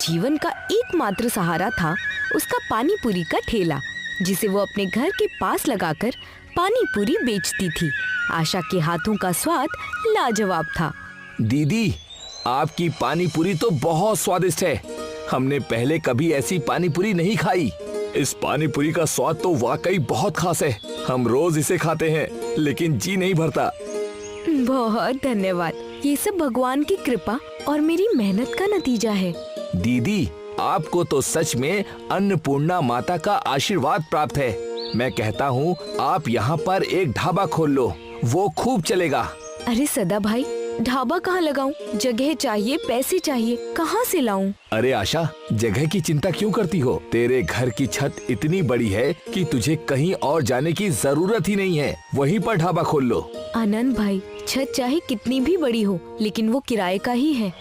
जीवन का एकमात्र सहारा था उसका पानी पूरी का ठेला, जिसे वो अपने घर के पास लगाकर पानी पूरी बेचती थी। आशा के हाथों का स्वाद लाजवाब था। दीदी, आपकी पानी पूरी तो बहुत स्वादिष्ट है। हमने पहले कभी ऐसी पानी पूरी नहीं खाई। इस पानी पूरी का स्वाद तो वाकई बहुत खास है। हम रोज इसे खाते हैं, लेकिन जी नहीं भरता। बहुत धन्यवाद। ये सब भगवान की कृपा और मेरी मेहनत का नतीजा है। दीदी, आपको तो सच में अन्नपूर्णा माता का आशीर्वाद प्राप्त है। मैं कहता हूँ आप यहाँ पर एक ढाबा खोल लो, वो खूब चलेगा। अरे सदा भाई, ढाबा कहाँ लगाऊं? जगह चाहिए, पैसे चाहिए, कहाँ से लाऊं? अरे आशा, जगह की चिंता क्यों करती हो? तेरे घर की छत इतनी बड़ी है कि तुझे कहीं और जाने की जरूरत ही नहीं है। वहीं पर ढाबा खोल लो। आनंद भाई, छत चाहे कितनी भी बड़ी हो, लेकिन वो किराए का ही है।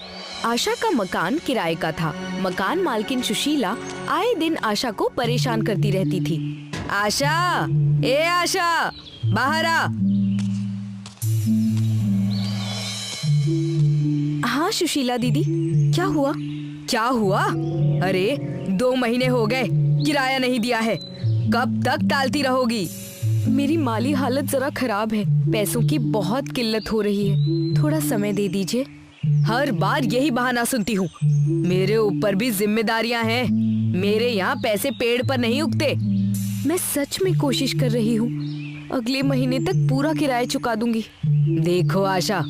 आशा का मकान किराए का था। मकान मालकिन सुशीला आए दिन आशा को परेशान करती रहती थी। आशा, ए आशा, बाहर आ। हाँ सुशीला दीदी, क्या हुआ? क्या हुआ? अरे 2 महीने हो गए, किराया नहीं दिया है। कब तक टालती रहोगी? मेरी माली हालत जरा खराब है, पैसों की बहुत किल्लत हो रही है, थोड़ा समय दे दीजिए। हर बार यही बहाना सुनती हूँ। मेरे ऊपर भी जिम्मेदारियाँ हैं। मेरे यहाँ पैसे पेड़ पर नहीं उगते। मैं सच में कोशिश कर रही हूँ, अगले महीने तक पूरा किराया चुका दूंगी। देखो आशा,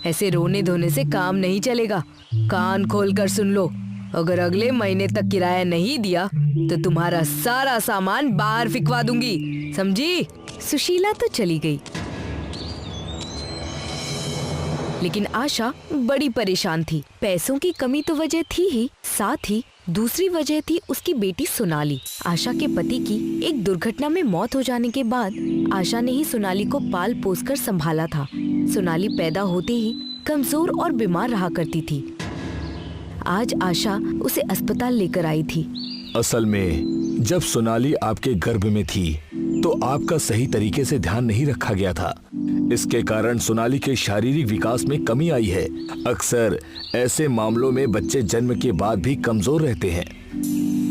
ऐसे रोने धोने से काम नहीं चलेगा। कान खोल कर सुन लो, अगर अगले महीने तक किराया नहीं दिया तो तुम्हारा सारा सामान बाहर फिकवा दूंगी, समझी? सुशीला तो चली गई, लेकिन आशा बड़ी परेशान थी। पैसों की कमी तो वजह थी ही, साथ ही दूसरी वजह थी उसकी बेटी सोनाली। आशा के पति की एक दुर्घटना में मौत हो जाने के बाद आशा ने ही सोनाली को पाल पोस कर संभाला था। सोनाली पैदा होते ही कमजोर और बीमार रहा करती थी। आज आशा उसे अस्पताल लेकर आई थी। असल में जब सोनाली आपके गर्भ में थी तो आपका सही तरीके से ध्यान नहीं रखा गया था। इसके कारण सोनाली के शारीरिक विकास में कमी आई है। अक्सर ऐसे मामलों में बच्चे जन्म के बाद भी कमजोर रहते हैं।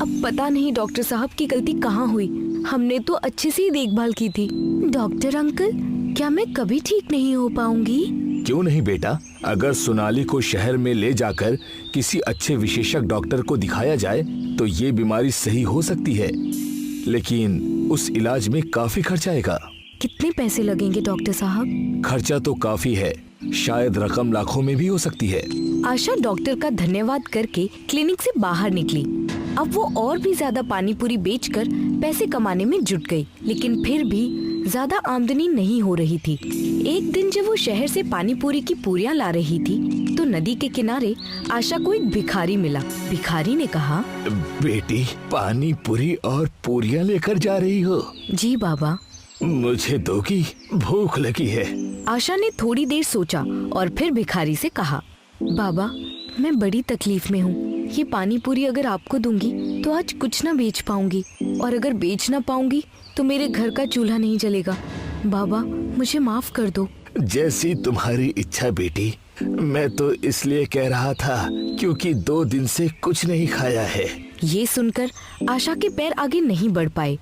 अब पता नहीं डॉक्टर साहब की गलती कहाँ हुई। हमने तो अच्छे से ही देखभाल की थी। डॉक्टर अंकल, क्या मैं कभी ठीक नहीं हो पाऊंगी? क्यों नहीं बेटा, अगर सोनाली को शहर में ले जाकर किसी अच्छे विशेषज्ञ डॉक्टर को दिखाया जाए तो ये बीमारी सही हो सकती है, लेकिन उस इलाज में काफी खर्चा आएगा। कितने पैसे लगेंगे डॉक्टर साहब? खर्चा तो काफी है, शायद रकम लाखों में भी हो सकती है। आशा डॉक्टर का धन्यवाद करके क्लिनिक से बाहर निकली। अब वो और भी ज्यादा पानी पूरी बेचकर पैसे कमाने में जुट गई, लेकिन फिर भी ज्यादा आमदनी नहीं हो रही थी। एक दिन जब वो शहर से पानी पूरी की पूरियां ला रही थी तो नदी के किनारे आशा को एक भिखारी मिला। भिखारी ने कहा, बेटी, पानी पूरी और पूरियां लेकर जा रही हो? जी बाबा। मुझे दोगी, भूख लगी है। आशा ने थोड़ी देर सोचा और फिर भिखारी से कहा, बाबा, मैं बड़ी तकलीफ में हूँ। ये पानी पूरी अगर आपको दूंगी तो आज कुछ न बेच पाऊंगी, और अगर बेच न पाऊंगी तो मेरे घर का चूल्हा नहीं जलेगा। बाबा, मुझे माफ कर दो। जैसी तुम्हारी इच्छा बेटी। मैं तो इसलिए कह रहा था क्योंकि 2 दिन से कुछ नहीं खाया है। ये सुनकर आशा के पैर आगे नहीं बढ़ पाए।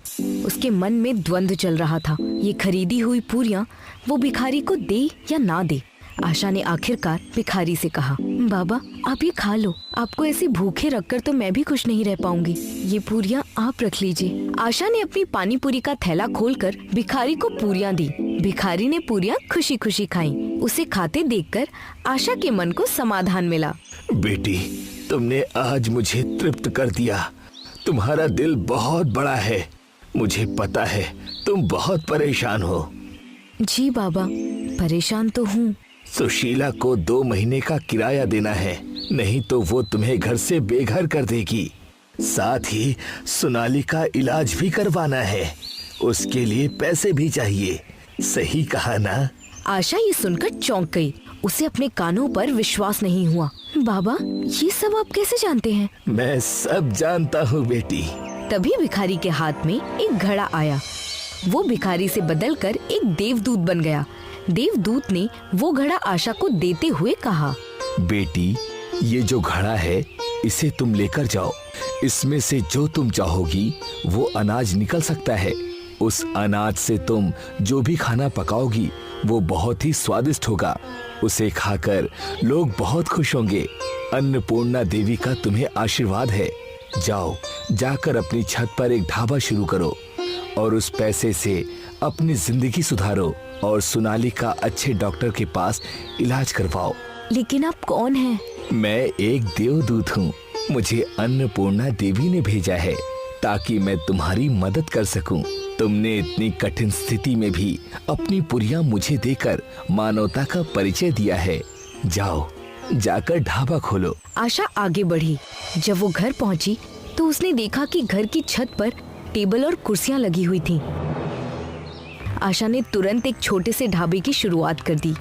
उसके मन में द्वंद्व चल रहा था। ये खरीदी हुई पूरियां वो भिखारी को दे या ना दे। आशा ने आखिरकार भिखारी से कहा, बाबा, आप ये खा लो। आपको ऐसे भूखे रखकर तो मैं भी खुश नहीं रह पाऊंगी। ये पूरियां आप रख लीजिए। आशा ने अपनी पानी पूरी का थैला खोलकर भिखारी को पूरियां दी। भिखारी ने पूरियां खुशी खुशी खाईं। उसे खाते देखकर आशा के मन को समाधान मिला। बेटी, तुमने आज मुझे तृप्त कर दिया। तुम्हारा दिल बहुत बड़ा है। मुझे पता है तुम बहुत परेशान हो। जी बाबा, परेशान तो हूँ। सुशीला को 2 महीने का किराया देना है, नहीं तो वो तुम्हें घर से बेघर कर देगी। साथ ही सोनाली का इलाज भी करवाना है, उसके लिए पैसे भी चाहिए। सही कहा ना? आशा ये सुनकर चौंक गई। उसे अपने कानों पर विश्वास नहीं हुआ। बाबा, ये सब आप कैसे जानते हैं? मैं सब जानता हूँ बेटी। तभी भिखारी के हाथ में एक घड़ा आया। वो भिखारी से बदलकर एक देवदूत बन गया। देवदूत ने वो घड़ा आशा को देते हुए कहा, बेटी, ये जो घड़ा है इसे तुम लेकर जाओ। इसमें से जो तुम चाहोगी वो अनाज निकल सकता है। उस अनाज से तुम जो भी खाना पकाओगी वो बहुत ही स्वादिष्ट होगा। उसे खाकर लोग बहुत खुश होंगे। अन्नपूर्णा देवी का तुम्हें आशीर्वाद है। जाओ, जाकर अपनी छत पर एक ढाबा शुरू करो और उस पैसे से अपनी जिंदगी सुधारो और सोनाली का अच्छे डॉक्टर के पास इलाज करवाओ। लेकिन आप कौन हैं? मैं एक देवदूत हूँ। मुझे अन्नपूर्णा देवी ने भेजा है ताकि मैं तुम्हारी मदद कर सकूं। तुमने इतनी कठिन स्थिति में भी अपनी पुरियां मुझे देकर मानवता का परिचय दिया है। जाओ, जाकर ढाबा खोलो। आशा आगे बढ़ी। जब वो घर पहुंची तो उसने देखा कि घर की छत पर टेबल और कुर्सियां लगी हुई थीं। आशा ने तुरंत एक छोटे से ढाबे की शुरुआत कर दी।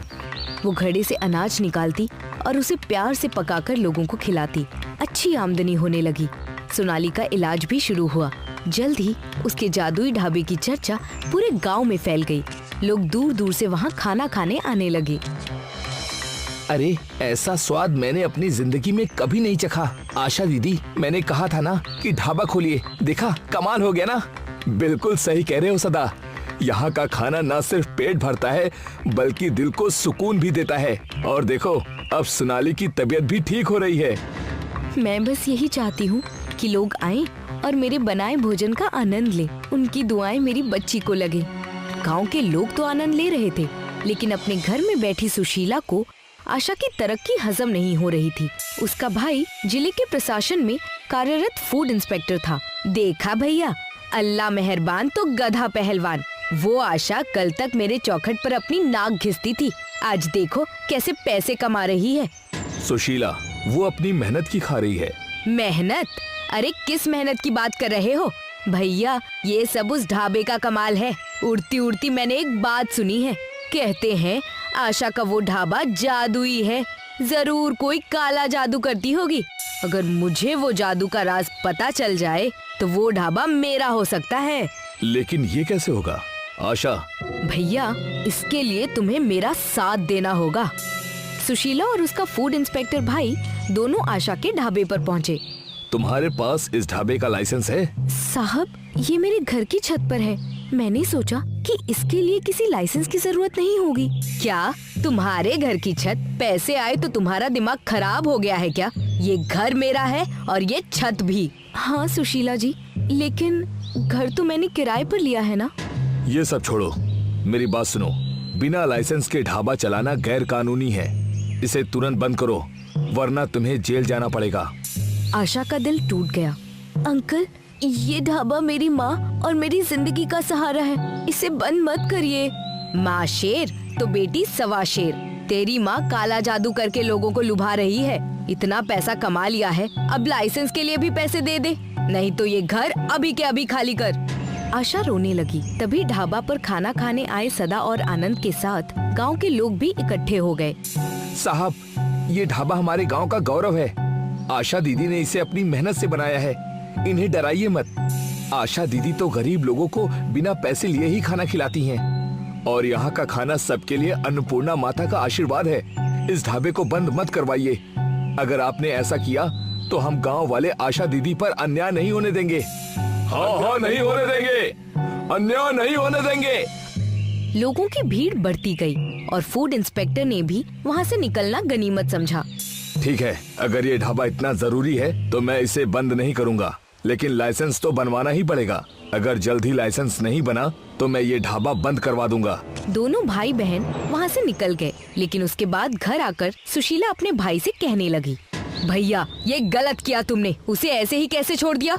वो घड़े से अनाज निकालती और उसे प्यार से पकाकर लोगों को खिलाती। अच्छी आमदनी होने लगी। सोनाली का इलाज भी शुरू हुआ। जल्द ही उसके जादुई ढाबे की चर्चा पूरे गांव में फैल गई। लोग दूर दूर से वहां खाना खाने आने लगे। अरे, ऐसा स्वाद मैंने अपनी जिंदगी में कभी नहीं चखा। आशा दीदी, मैंने कहा था ना कि ढाबा खोलिए। देखा, कमाल हो गया ना। बिल्कुल सही कह रहे हो सदा। यहाँ का खाना न सिर्फ पेट भरता है बल्कि दिल को सुकून भी देता है। और देखो, अब सोनाली की तबीयत भी ठीक हो रही है। मैं बस यही चाहती हूँ कि लोग आएं और मेरे बनाए भोजन का आनंद लें। उनकी दुआएं मेरी बच्ची को लगे। गांव के लोग तो आनंद ले रहे थे, लेकिन अपने घर में बैठी सुशीला को आशा की तरक्की हजम नहीं हो रही थी। उसका भाई जिले के प्रशासन में कार्यरत फूड इंस्पेक्टर था। देखा भैया, अल्लाह मेहरबान तो गधा पहलवान। वो आशा कल तक मेरे चौखट पर अपनी नाक घिसती थी, आज देखो कैसे पैसे कमा रही है। सुशीला, वो अपनी मेहनत की खा रही है। मेहनत? अरे किस मेहनत की बात कर रहे हो भैया? ये सब उस ढाबे का कमाल है। उड़ती उड़ती मैंने एक बात सुनी है। कहते हैं आशा का वो ढाबा जादुई है। जरूर कोई काला जादू करती होगी। अगर मुझे वो जादू का राज पता चल जाए तो वो ढाबा मेरा हो सकता है। लेकिन ये कैसे होगा आशा? भैया, इसके लिए तुम्हें मेरा साथ देना होगा। सुशीला और उसका फूड इंस्पेक्टर भाई दोनों आशा के ढाबे पर पहुँचे। तुम्हारे पास इस ढाबे का लाइसेंस है? साहब, ये मेरे घर की छत पर है। मैंने सोचा कि इसके लिए किसी लाइसेंस की जरूरत नहीं होगी। क्या तुम्हारे घर की छत? पैसे आए तो तुम्हारा दिमाग खराब हो गया है क्या? ये घर मेरा है और ये छत भी। हाँ सुशीला जी, लेकिन घर तो मैंने किराए पर लिया है ना। ये सब छोड़ो, मेरी बात सुनो। बिना लाइसेंस के ढाबा चलाना गैर कानूनी है। इसे तुरंत बंद करो वरना तुम्हें जेल जाना पड़ेगा। आशा का दिल टूट गया। अंकल, ये ढाबा मेरी माँ और मेरी जिंदगी का सहारा है। इसे बंद मत करिए। माँ शेर तो बेटी सवा शेर। तेरी माँ काला जादू करके लोगों को लुभा रही है। इतना पैसा कमा लिया है, अब लाइसेंस के लिए भी पैसे दे दे, नहीं तो ये घर अभी के अभी खाली कर। आशा रोने लगी। तभी ढाबा पर खाना खाने आए सदा और आनंद के साथ गांव के लोग भी इकट्ठे हो गए। साहब, ये ढाबा हमारे गांव का गौरव है। आशा दीदी ने इसे अपनी मेहनत से बनाया है। इन्हें डराइए मत। आशा दीदी तो गरीब लोगों को बिना पैसे लिए ही खाना खिलाती हैं। और यहाँ का खाना सबके लिए अन्नपूर्णा माता का आशीर्वाद है। इस ढाबे को बंद मत करवाइए। अगर आपने ऐसा किया तो हम गांव वाले आशा दीदी पर अन्याय नहीं होने देंगे। हाँ, नहीं होने देंगे। अन्याय नहीं होने देंगे। लोगों की भीड़ बढ़ती गई और फूड इंस्पेक्टर ने भी वहाँ से निकलना गनीमत समझा। ठीक है, अगर ये ढाबा इतना जरूरी है तो मैं इसे बंद नहीं करूँगा, लेकिन लाइसेंस तो बनवाना ही पड़ेगा। अगर जल्द ही लाइसेंस नहीं बना तो मैं ये ढाबा बंद करवा दूंगा। दोनों भाई बहन वहाँ से निकल गए, लेकिन उसके बाद घर आकर सुशीला अपने भाई से कहने लगी, भैया ये गलत किया तुमने। उसे ऐसे ही कैसे छोड़ दिया?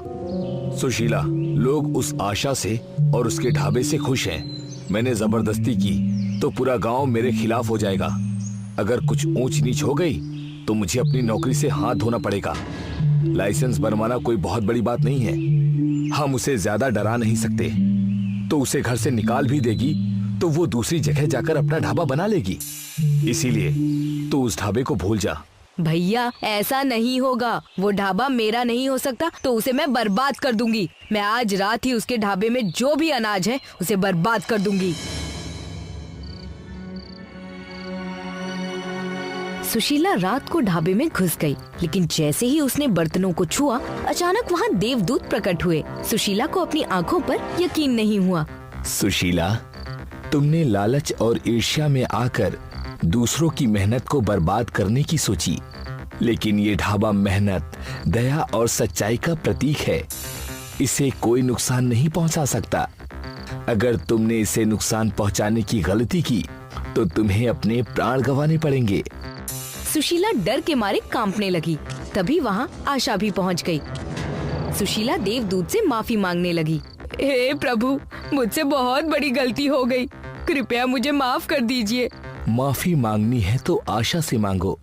सुशीला, लोग उस आशा से और उसके ढाबे से खुश हैं। मैंने जबरदस्ती की तो पूरा गांव मेरे खिलाफ हो जाएगा। अगर कुछ ऊंच नीच हो गई तो मुझे अपनी नौकरी से हाथ धोना पड़ेगा। लाइसेंस बनवाना कोई बहुत बड़ी बात नहीं है। हम उसे ज्यादा डरा नहीं सकते। तो उसे घर से निकाल भी देगी तो वो दूसरी जगह जाकर अपना ढाबा बना लेगी। इसीलिए तो उस ढाबे को भूल जा। भैया ऐसा नहीं होगा। वो ढाबा मेरा नहीं हो सकता तो उसे मैं बर्बाद कर दूंगी। मैं आज रात ही उसके ढाबे में जो भी अनाज है उसे बर्बाद कर दूंगी। सुशीला रात को ढाबे में घुस गई, लेकिन जैसे ही उसने बर्तनों को छुआ, अचानक वहाँ देवदूत प्रकट हुए। सुशीला को अपनी आंखों पर यकीन नहीं हुआ। सुशीला, तुमने लालच और ईर्ष्या में आकर दूसरों की मेहनत को बर्बाद करने की सोची, लेकिन ये ढाबा मेहनत, दया और सच्चाई का प्रतीक है। इसे कोई नुकसान नहीं पहुंचा सकता। अगर तुमने इसे नुकसान पहुंचाने की गलती की तो तुम्हें अपने प्राण गंवाने पड़ेंगे। सुशीला डर के मारे कांपने लगी। तभी वहाँ आशा भी पहुँच गई। सुशीला देवदूत से माफी मांगने लगी। हे प्रभु, मुझसे बहुत बड़ी गलती हो गई, कृपया मुझे माफ कर दीजिए। माफी मांगनी है तो आशा से मांगो,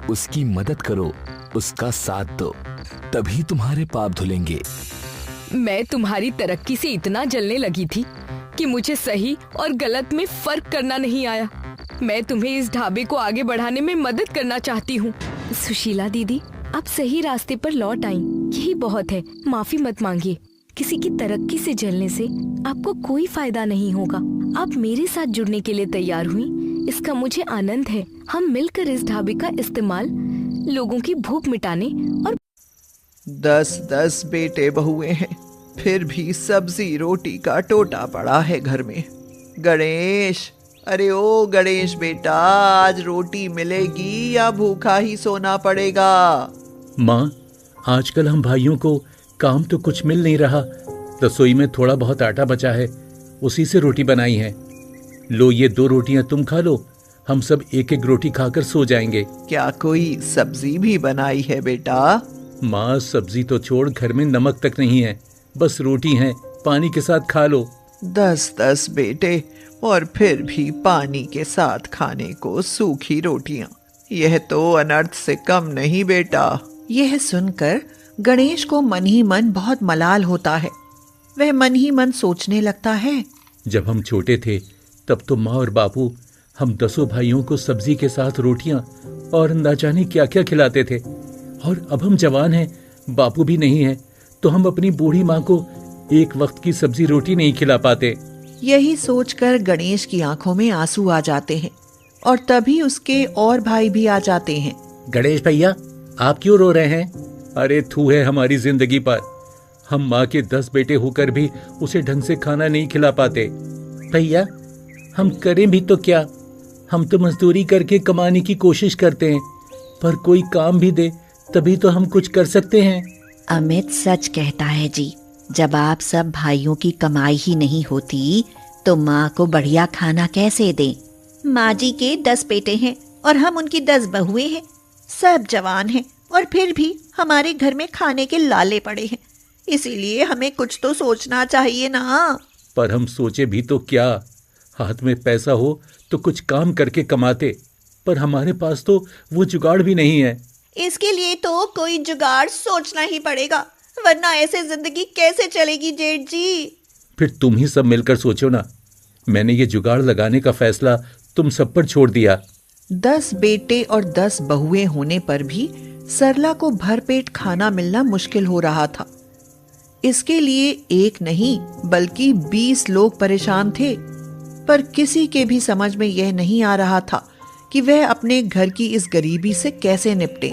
उसकी मदद करो, उसका साथ दो, तभी तुम्हारे पाप धुलेंगे। मैं तुम्हारी तरक्की से इतना जलने लगी थी कि मुझे सही और गलत में फर्क करना नहीं आया। मैं तुम्हें इस ढाबे को आगे बढ़ाने में मदद करना चाहती हूँ। सुशीला दीदी, आप सही रास्ते पर लौट आई, यही बहुत है। माफी मत मांगिए। किसी की तरक्की से जलने से आपको कोई फायदा नहीं होगा। आप मेरे साथ जुड़ने के लिए तैयार हुई, इसका मुझे आनंद है। हम मिलकर इस ढाबे का इस्तेमाल लोगों की भूख मिटाने और 10-10 बेटे बहुएं हैं, फिर भी सब्जी रोटी का टोटा पड़ा है घर में। गणेश, अरे ओ गणेश बेटा, आज रोटी मिलेगी या भूखा ही सोना पड़ेगा? माँ, आजकल हम भाइयों को काम तो कुछ मिल नहीं रहा। रसोई में थोड़ा बहुत आटा बचा है, उसी से रोटी बनाई है। लो, ये 2 रोटियां तुम खा लो, हम सब एक एक रोटी खाकर सो जाएंगे। क्या कोई सब्जी भी बनाई है बेटा? माँ, सब्जी तो छोड़, घर में नमक तक नहीं है, बस रोटी है, पानी के साथ खा लो। 10-10 बेटे और फिर भी पानी के साथ खाने को सूखी रोटियां, यह तो अनर्थ से कम नहीं बेटा। यह सुनकर गणेश को मन ही मन बहुत मलाल होता है। वह मन ही मन सोचने लगता है, जब हम छोटे थे तब तो माँ और बापू हम 10 भाइयों को सब्जी के साथ रोटियां और न जाने क्या क्या खिलाते थे, और अब हम जवान हैं, बापू भी नहीं है, तो हम अपनी बूढ़ी माँ को एक वक्त की सब्जी रोटी नहीं खिला पाते। यही सोचकर गणेश की आंखों में आंसू आ जाते हैं और तभी उसके और भाई भी आ जाते हैं। गणेश भैया, आप क्यों रो रहे हैं? अरे थू है हमारी जिंदगी पर, हम माँ के 10 बेटे होकर भी उसे ढंग से खाना नहीं खिला पाते। भैया, हम करें भी तो क्या? हम तो मजदूरी करके कमाने की कोशिश करते हैं, पर कोई काम भी दे तभी तो हम कुछ कर सकते हैं। अमित सच कहता है जी। जब आप सब भाइयों की कमाई ही नहीं होती तो माँ को बढ़िया खाना कैसे दें? माँ जी के 10 बेटे हैं और हम उनकी 10 बहुएं हैं। सब जवान हैं और फिर भी हमारे घर में खाने के लाले पड़े हैं। इसीलिए हमें कुछ तो सोचना चाहिए ना। पर हम सोचे भी तो क्या? हाथ में पैसा हो तो कुछ काम करके कमाते, पर हमारे पास तो वो जुगाड़ भी नहीं है। इसके लिए तो कोई जुगाड़ सोचना ही पड़ेगा, वरना ऐसे जिंदगी कैसे चलेगी जेठ जी? फिर तुम ही सब मिलकर सोचो ना। मैंने ये जुगाड़ लगाने का फैसला तुम सब पर छोड़ दिया। 10 बेटे और 10 बहुएं होने पर भी सरला को भरपेट खाना मिलना मुश्किल हो रहा था। इसके लिए एक नहीं बल्कि 20 लोग परेशान थे, पर किसी के भी समझ में यह नहीं आ रहा था कि वह अपने घर की इस गरीबी से कैसे निपटे।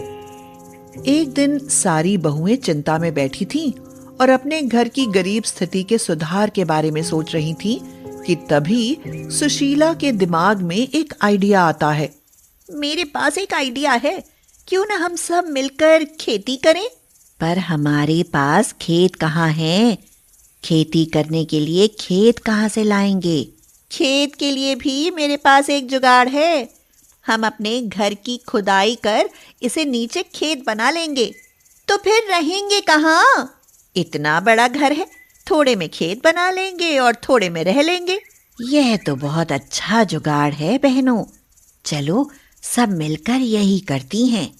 एक दिन सारी बहुएं चिंता में बैठी थीं और अपने घर की गरीब स्थिति के सुधार के बारे में सोच रही थीं कि तभी सुशीला के दिमाग में एक आइडिया आता है। मेरे पास एक आइडिया है, क्यों ना हम सब मिलकर खेती करें? पर हमारे पास खेत कहाँ है? खेती करने के लिए खेत कहाँ से लाएंगे? खेत के लिए भी मेरे पास एक जुगाड़ है। हम अपने घर की खुदाई कर इसे नीचे खेत बना लेंगे। तो फिर रहेंगे कहाँ? इतना बड़ा घर है, थोड़े में खेत बना लेंगे और थोड़े में रह लेंगे। यह तो बहुत अच्छा जुगाड़ है बहनों, चलो सब मिलकर यही करती हैं।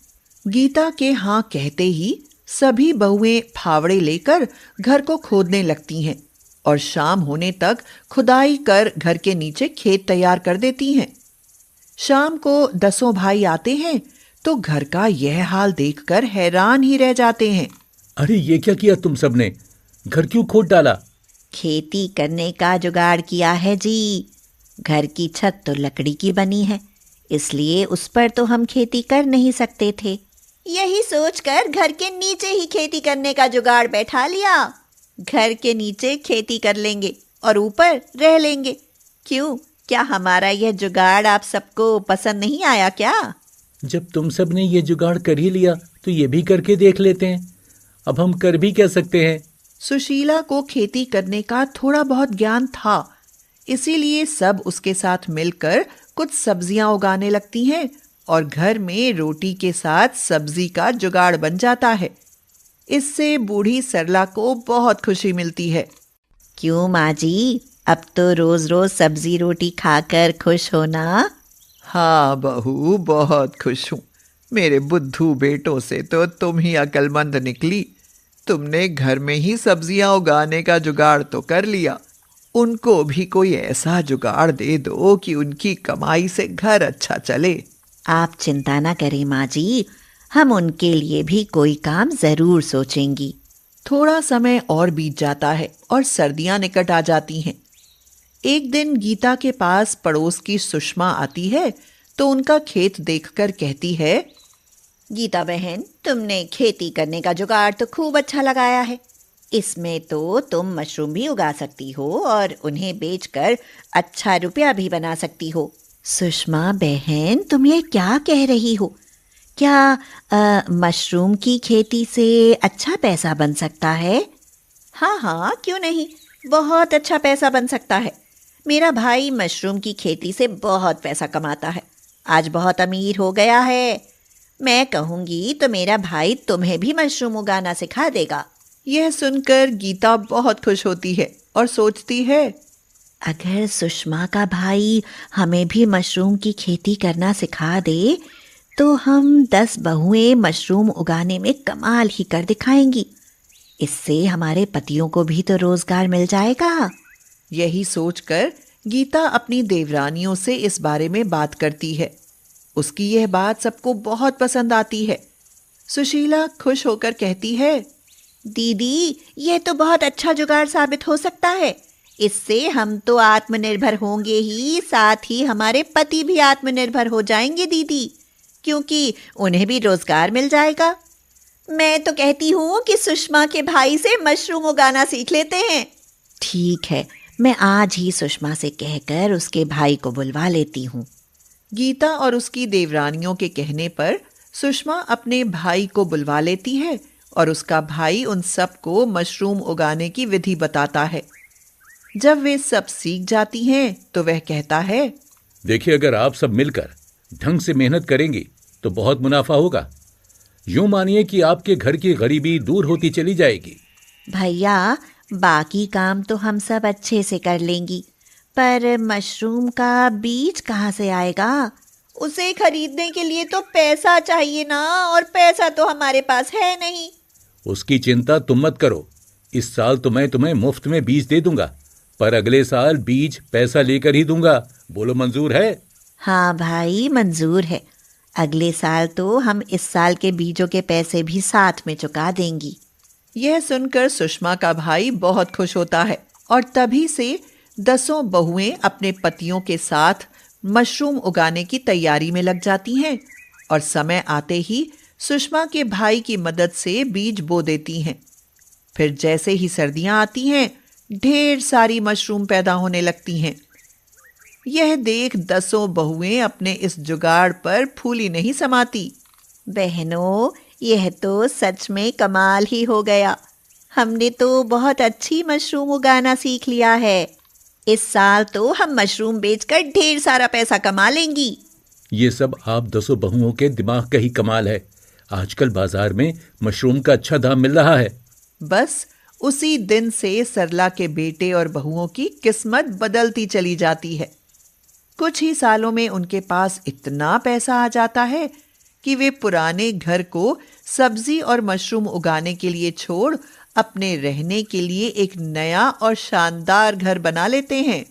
गीता के हाँ कहते ही सभी बहुएं फावड़े लेकर घर को खोदने लगती हैं और शाम होने तक खुदाई कर घर के नीचे खेत तैयार कर देती हैं। शाम को 10 भाई आते हैं तो घर का यह हाल देखकर हैरान ही रह जाते हैं। अरे ये क्या किया तुम सबने? घर क्यों खोद डाला? खेती करने का जुगाड़ किया है जी। घर की छत तो लकड़ी की बनी है, इसलिए उस पर तो हम खेती कर नहीं सकते थे। यही सोचकर घर के नीचे ही खेती करने का जुगाड़ बैठा लिया। घर के नीचे खेती कर लेंगे और ऊपर रह लेंगे। क्यों, क्या हमारा यह जुगाड़ आप सबको पसंद नहीं आया क्या? जब तुम सब ने ये जुगाड़ कर ही लिया तो ये भी करके देख लेते हैं। अब हम कर भी क्या सकते हैं? सुशीला को खेती करने का थोड़ा बहुत ज्ञान था, इसीलिए सब उसके साथ मिलकर कुछ सब्जियां उगाने लगती हैं और घर में रोटी के साथ सब्जी का जुगाड़ बन जाता है। इससे बूढ़ी सरला को बहुत खुशी मिलती है। क्यों माँ जी, अब तो रोज रोज सब्जी रोटी खाकर खुश हो ना? हाँ बहू, बहुत खुश हूँ। मेरे बुद्धू बेटों से तो तुम ही अक्लमंद निकली। तुमने घर में ही सब्जियां उगाने का जुगाड़ तो कर लिया, उनको भी कोई ऐसा जुगाड़ दे दो कि उनकी कमाई से घर अच्छा चले। आप चिंता ना करें माँ जी, हम उनके लिए भी कोई काम जरूर सोचेंगी। थोड़ा समय और बीत जाता है और सर्दियां निकट आ जाती हैं। एक दिन गीता के पास पड़ोस की सुषमा आती है तो उनका खेत देखकर कहती है, गीता बहन, तुमने खेती करने का जुगाड़ तो खूब अच्छा लगाया है। इसमें तो तुम मशरूम भी उगा सकती हो और उन्हें बेचकर अच्छा रुपया भी बना सकती हो। सुषमा बहन, तुम ये क्या कह रही हो? क्या मशरूम की खेती से अच्छा पैसा बन सकता है? हाँ हाँ, क्यों नहीं, बहुत अच्छा पैसा बन सकता है। मेरा भाई मशरूम की खेती से बहुत पैसा कमाता है, आज बहुत अमीर हो गया है। मैं कहूँगी तो मेरा भाई तुम्हें भी मशरूम उगाना सिखा देगा। यह सुनकर गीता बहुत खुश होती है और सोचती है, अगर सुषमा का भाई हमें भी मशरूम की खेती करना सिखा दे तो हम 10 बहुएं मशरूम उगाने में कमाल ही कर दिखाएंगी। इससे हमारे पतियों को भी तो रोजगार मिल जाएगा। यही सोचकर गीता अपनी देवरानियों से इस बारे में बात करती है। उसकी यह बात सबको बहुत पसंद आती है। सुशीला खुश होकर कहती है, दीदी, यह तो बहुत अच्छा जुगाड़ साबित हो सकता है। इससे हम तो आत्मनिर्भर होंगे ही, साथ ही हमारे पति भी आत्मनिर्भर हो जाएंगे दीदी, क्योंकि उन्हें भी रोजगार मिल जाएगा। मैं तो कहती हूँ कि सुषमा के भाई से मशरूम उगाना सीख लेते हैं। ठीक है, मैं आज ही सुषमा से कहकर उसके भाई को बुलवा लेती हूँ। गीता और उसकी देवरानियों के कहने पर सुषमा अपने भाई को बुलवा लेती है और उसका भाई उन सबको मशरूम उगाने की विधि बताता है। जब वे सब सीख जाती हैं तो वह कहता है, देखिए, अगर आप सब मिलकर ढंग से मेहनत करेंगी तो बहुत मुनाफा होगा। यूं मानिए कि आपके घर की गरीबी दूर होती चली जाएगी। भैया, बाकी काम तो हम सब अच्छे से कर लेंगी, पर मशरूम का बीज कहाँ से आएगा? उसे खरीदने के लिए तो पैसा चाहिए ना, और पैसा तो हमारे पास है नहीं। उसकी चिंता तुम मत करो। इस साल तो मैं तुम्हें मुफ्त में बीज दे दूंगा, पर अगले साल बीज पैसा लेकर ही दूंगा। बोलो, मंजूर है? हाँ भाई, मंजूर है। अगले साल तो हम इस साल के बीजों के पैसे भी साथ में चुका देंगी। यह सुनकर सुषमा का भाई बहुत खुश होता है और तभी से 10 बहुएं अपने पतियों के साथ मशरूम उगाने की तैयारी में लग जाती हैं और समय आते ही सुषमा के भाई की मदद से बीज बो देती हैं। फिर जैसे ही सर्दियां आती हैं, ढेर सारी मशरूम पैदा होने लगती हैं। यह देख 10 बहुएं अपने इस जुगाड़ पर फूली नहीं समाती। बहनों, यह तो सच में कमाल ही हो गया। हमने तो बहुत अच्छी मशरूम उगाना सीख लिया है। इस साल तो हम मशरूम बेचकर ढेर सारा पैसा कमा लेंगी। ये सब आप 10 बहुओं के दिमाग का ही कमाल है। आजकल बाजार में मशरूम का अच्छा दाम मिल रहा है। बस उसी दिन से सरला के बेटे और बहुओं की किस्मत बदलती चली जाती है। कुछ ही सालों में उनके पास इतना पैसा आ जाता है कि वे पुराने घर को सब्जी और मशरूम उगाने के लिए छोड़ अपने रहने के लिए एक नया और शानदार घर बना लेते हैं।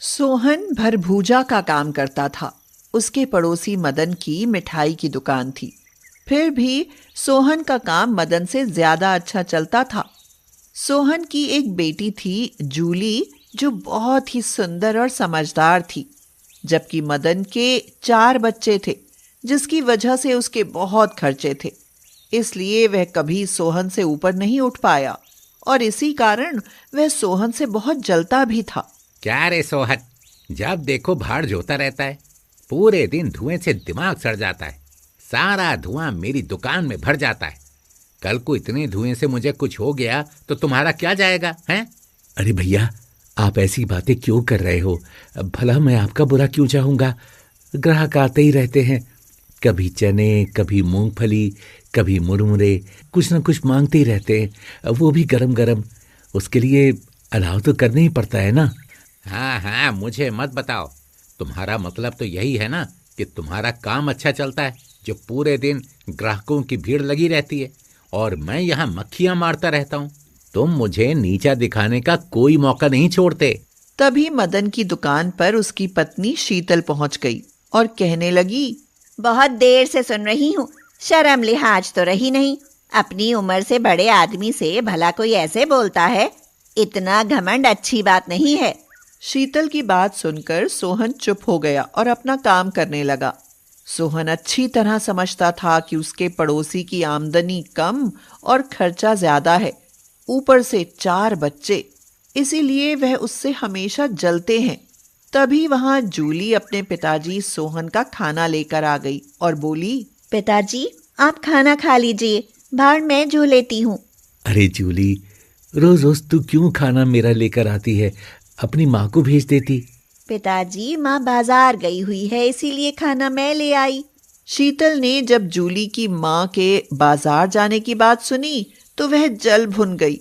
सोहन भरभूजा का काम करता था। उसके पड़ोसी मदन की मिठाई की दुकान थी। फिर भी सोहन का काम मदन से ज्यादा अच्छा चलता था। सोहन की एक बेटी थी, जूली, जो बहुत ही सुंदर और समझदार थी। जबकि मदन के 4 बच्चे थे, जिसकी वजह से उसके बहुत खर्चे थे। इसलिए वह कभी सोहन से ऊपर नहीं उठ पाया और इसी कारण वह सोहन से बहुत जलता भी था। क्या रे सोहन, जब देखो भाड़ जोता रहता है, पूरे दिन धुएं से दिमाग सड़ जाता है, सारा धुआं मेरी दुकान में भर जाता है। कल को इतने धुएं से मुझे कुछ हो गया तो तुम्हारा क्या जाएगा हैं? अरे भैया, आप ऐसी बातें क्यों कर रहे हो? भला मैं आपका बुरा क्यों चाहूंगा? ग्राहक आते ही रहते हैं, कभी चने, कभी मूंगफली, कभी मुरमुरे, कुछ न कुछ मांगते ही रहते हैं, वो भी गरम गरम। उसके लिए अलाव तो करना ही पड़ता है ना। हाँ हाँ, मुझे मत बताओ। तुम्हारा मतलब तो यही है ना कि तुम्हारा काम अच्छा चलता है, जो पूरे दिन ग्राहकों की भीड़ लगी रहती है और मैं यहाँ मक्खियां मारता रहता हूँ। तुम मुझे नीचा दिखाने का कोई मौका नहीं छोड़ते। तभी मदन की दुकान पर उसकी पत्नी शीतल पहुंच गई और कहने लगी, बहुत देर से सुन रही हूँ, शर्म लिहाज तो रही नहीं। अपनी उम्र से बड़े आदमी से भला कोई ऐसे बोलता है? इतना घमंड अच्छी बात नहीं है। शीतल की बात सुनकर सोहन चुप हो गया और अपना काम करने लगा। सोहन अच्छी तरह समझता था कि उसके पड़ोसी की आमदनी कम और खर्चा ज्यादा है, ऊपर से 4 बच्चे, इसीलिए वह उससे हमेशा जलते हैं। तभी वहां जूली अपने पिताजी सोहन का खाना लेकर आ गई और बोली, पिताजी, आप खाना खा लीजिए, भाड़ मैं जो लेती हूँ। अरे जूली, रोज रोज तू क्यों खाना मेरा लेकर आती है? अपनी माँ को भेज देती। पिताजी, माँ बाजार गई हुई है, इसीलिए खाना मैं ले आई। शीतल ने जब जूली की माँ के बाजार जाने की बात सुनी तो वह जल भुन गई।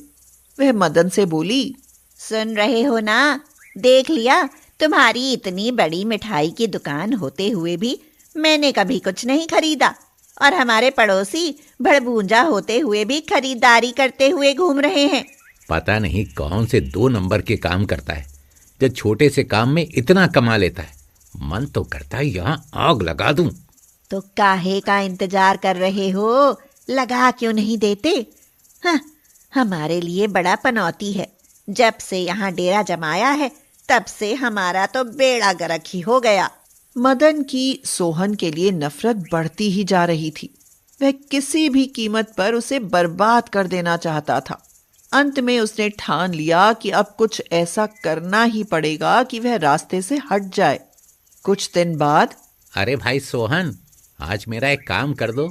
वह मदन से बोली, सुन रहे हो ना? देख लिया, तुम्हारी इतनी बड़ी मिठाई की दुकान होते हुए भी मैंने कभी कुछ नहीं खरीदा, और हमारे पड़ोसी भड़बूंजा होते हुए भी खरीदारी करते हुए घूम रहे हैं। पता नहीं कौन से 2 नंबर के काम करता है, जो छोटे से काम में इतना कमा लेता है। मन तो करता है यहाँ आग लगा दूं। तो काहे का इंतजार कर रहे हो? लगा क्यों नहीं देते? हाँ, हमारे लिए बड़ा पनौती है। जब से यहाँ डेरा जमाया है, तब से हमारा तो बेड़ा गर्क ही हो गया। मदन की सोहन के लिए नफरत बढ़ती ही जा रही थी। वह किसी भी कीमत पर उसे बर्बाद कर देना चाहता था। अंत में उसने ठान लिया कि अब कुछ ऐसा करना ही पड़ेगा कि वह रास्ते से हट जाए। कुछ दिन बाद, अरे भाई सोहन, आज मेरा एक काम कर दो।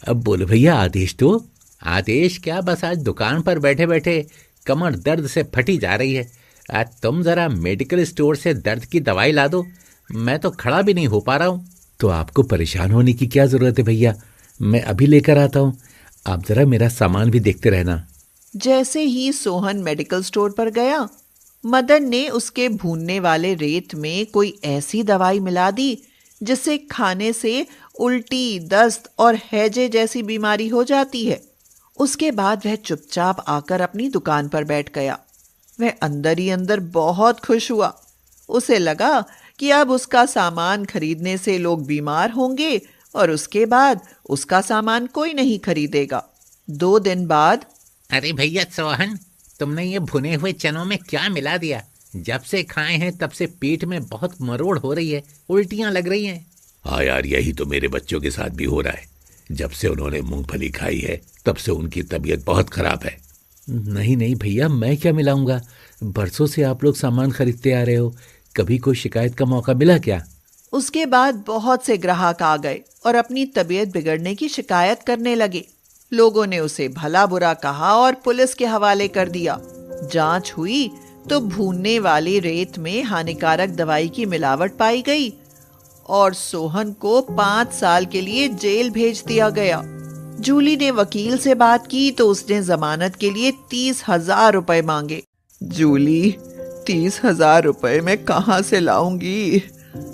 अब बोलो भैया, आदेश दो। आदेश क्या, बस आज दुकान पर बैठे बैठे कमर दर्द से फटी जा रही है। आज तुम जरा मेडिकल स्टोर से दर्द की दवाई ला दो, मैं तो खड़ा भी नहीं हो पा रहा हूँ। तो आपको परेशान होने की क्या जरूरत है भैया, मैं अभी लेकर आता हूँ। आप जरा मेरा सामान भी देखते रहना। जैसे ही सोहन मेडिकल स्टोर पर गया, मदन ने उसके भूनने वाले रेत में कोई ऐसी दवाई मिला दी जिसे खाने से उल्टी, दस्त और हैजे जैसी बीमारी हो जाती है। उसके बाद वह चुपचाप आकर अपनी दुकान पर बैठ गया। वह अंदर ही अंदर बहुत खुश हुआ। उसे लगा कि अब उसका सामान खरीदने से लोग बीमार होंगे और उसके बाद उसका सामान कोई नहीं खरीदेगा। 2 दिन बाद, अरे भैया सोहन, तुमने ये भुने हुए चनों में क्या मिला दिया? जब से खाए हैं तब से पेट में बहुत मरोड़ हो रही है, उल्टियां लग रही हैं। हाँ यार, यही तो मेरे बच्चों के साथ भी हो रहा है। जब से उन्होंने मूंगफली खाई है तब से उनकी तबीयत बहुत खराब है। नहीं नहीं भैया, मैं क्या मिलाऊंगा? बरसों से आप लोग सामान खरीदते आ रहे हो, कभी कोई शिकायत का मौका मिला क्या? उसके बाद बहुत से ग्राहक आ गए और अपनी तबीयत बिगड़ने की शिकायत करने लगे। लोगों ने उसे भला बुरा कहा और पुलिस के हवाले कर दिया। जांच हुई तो भूनने वाली रेत में हानिकारक दवाई की मिलावट पाई गई और सोहन को 5 साल के लिए जेल भेज दिया गया। जूली ने वकील से बात की तो उसने जमानत के लिए 30,000 रुपए मांगे। जूली, 30,000 रुपए मैं कहाँ से लाऊंगी?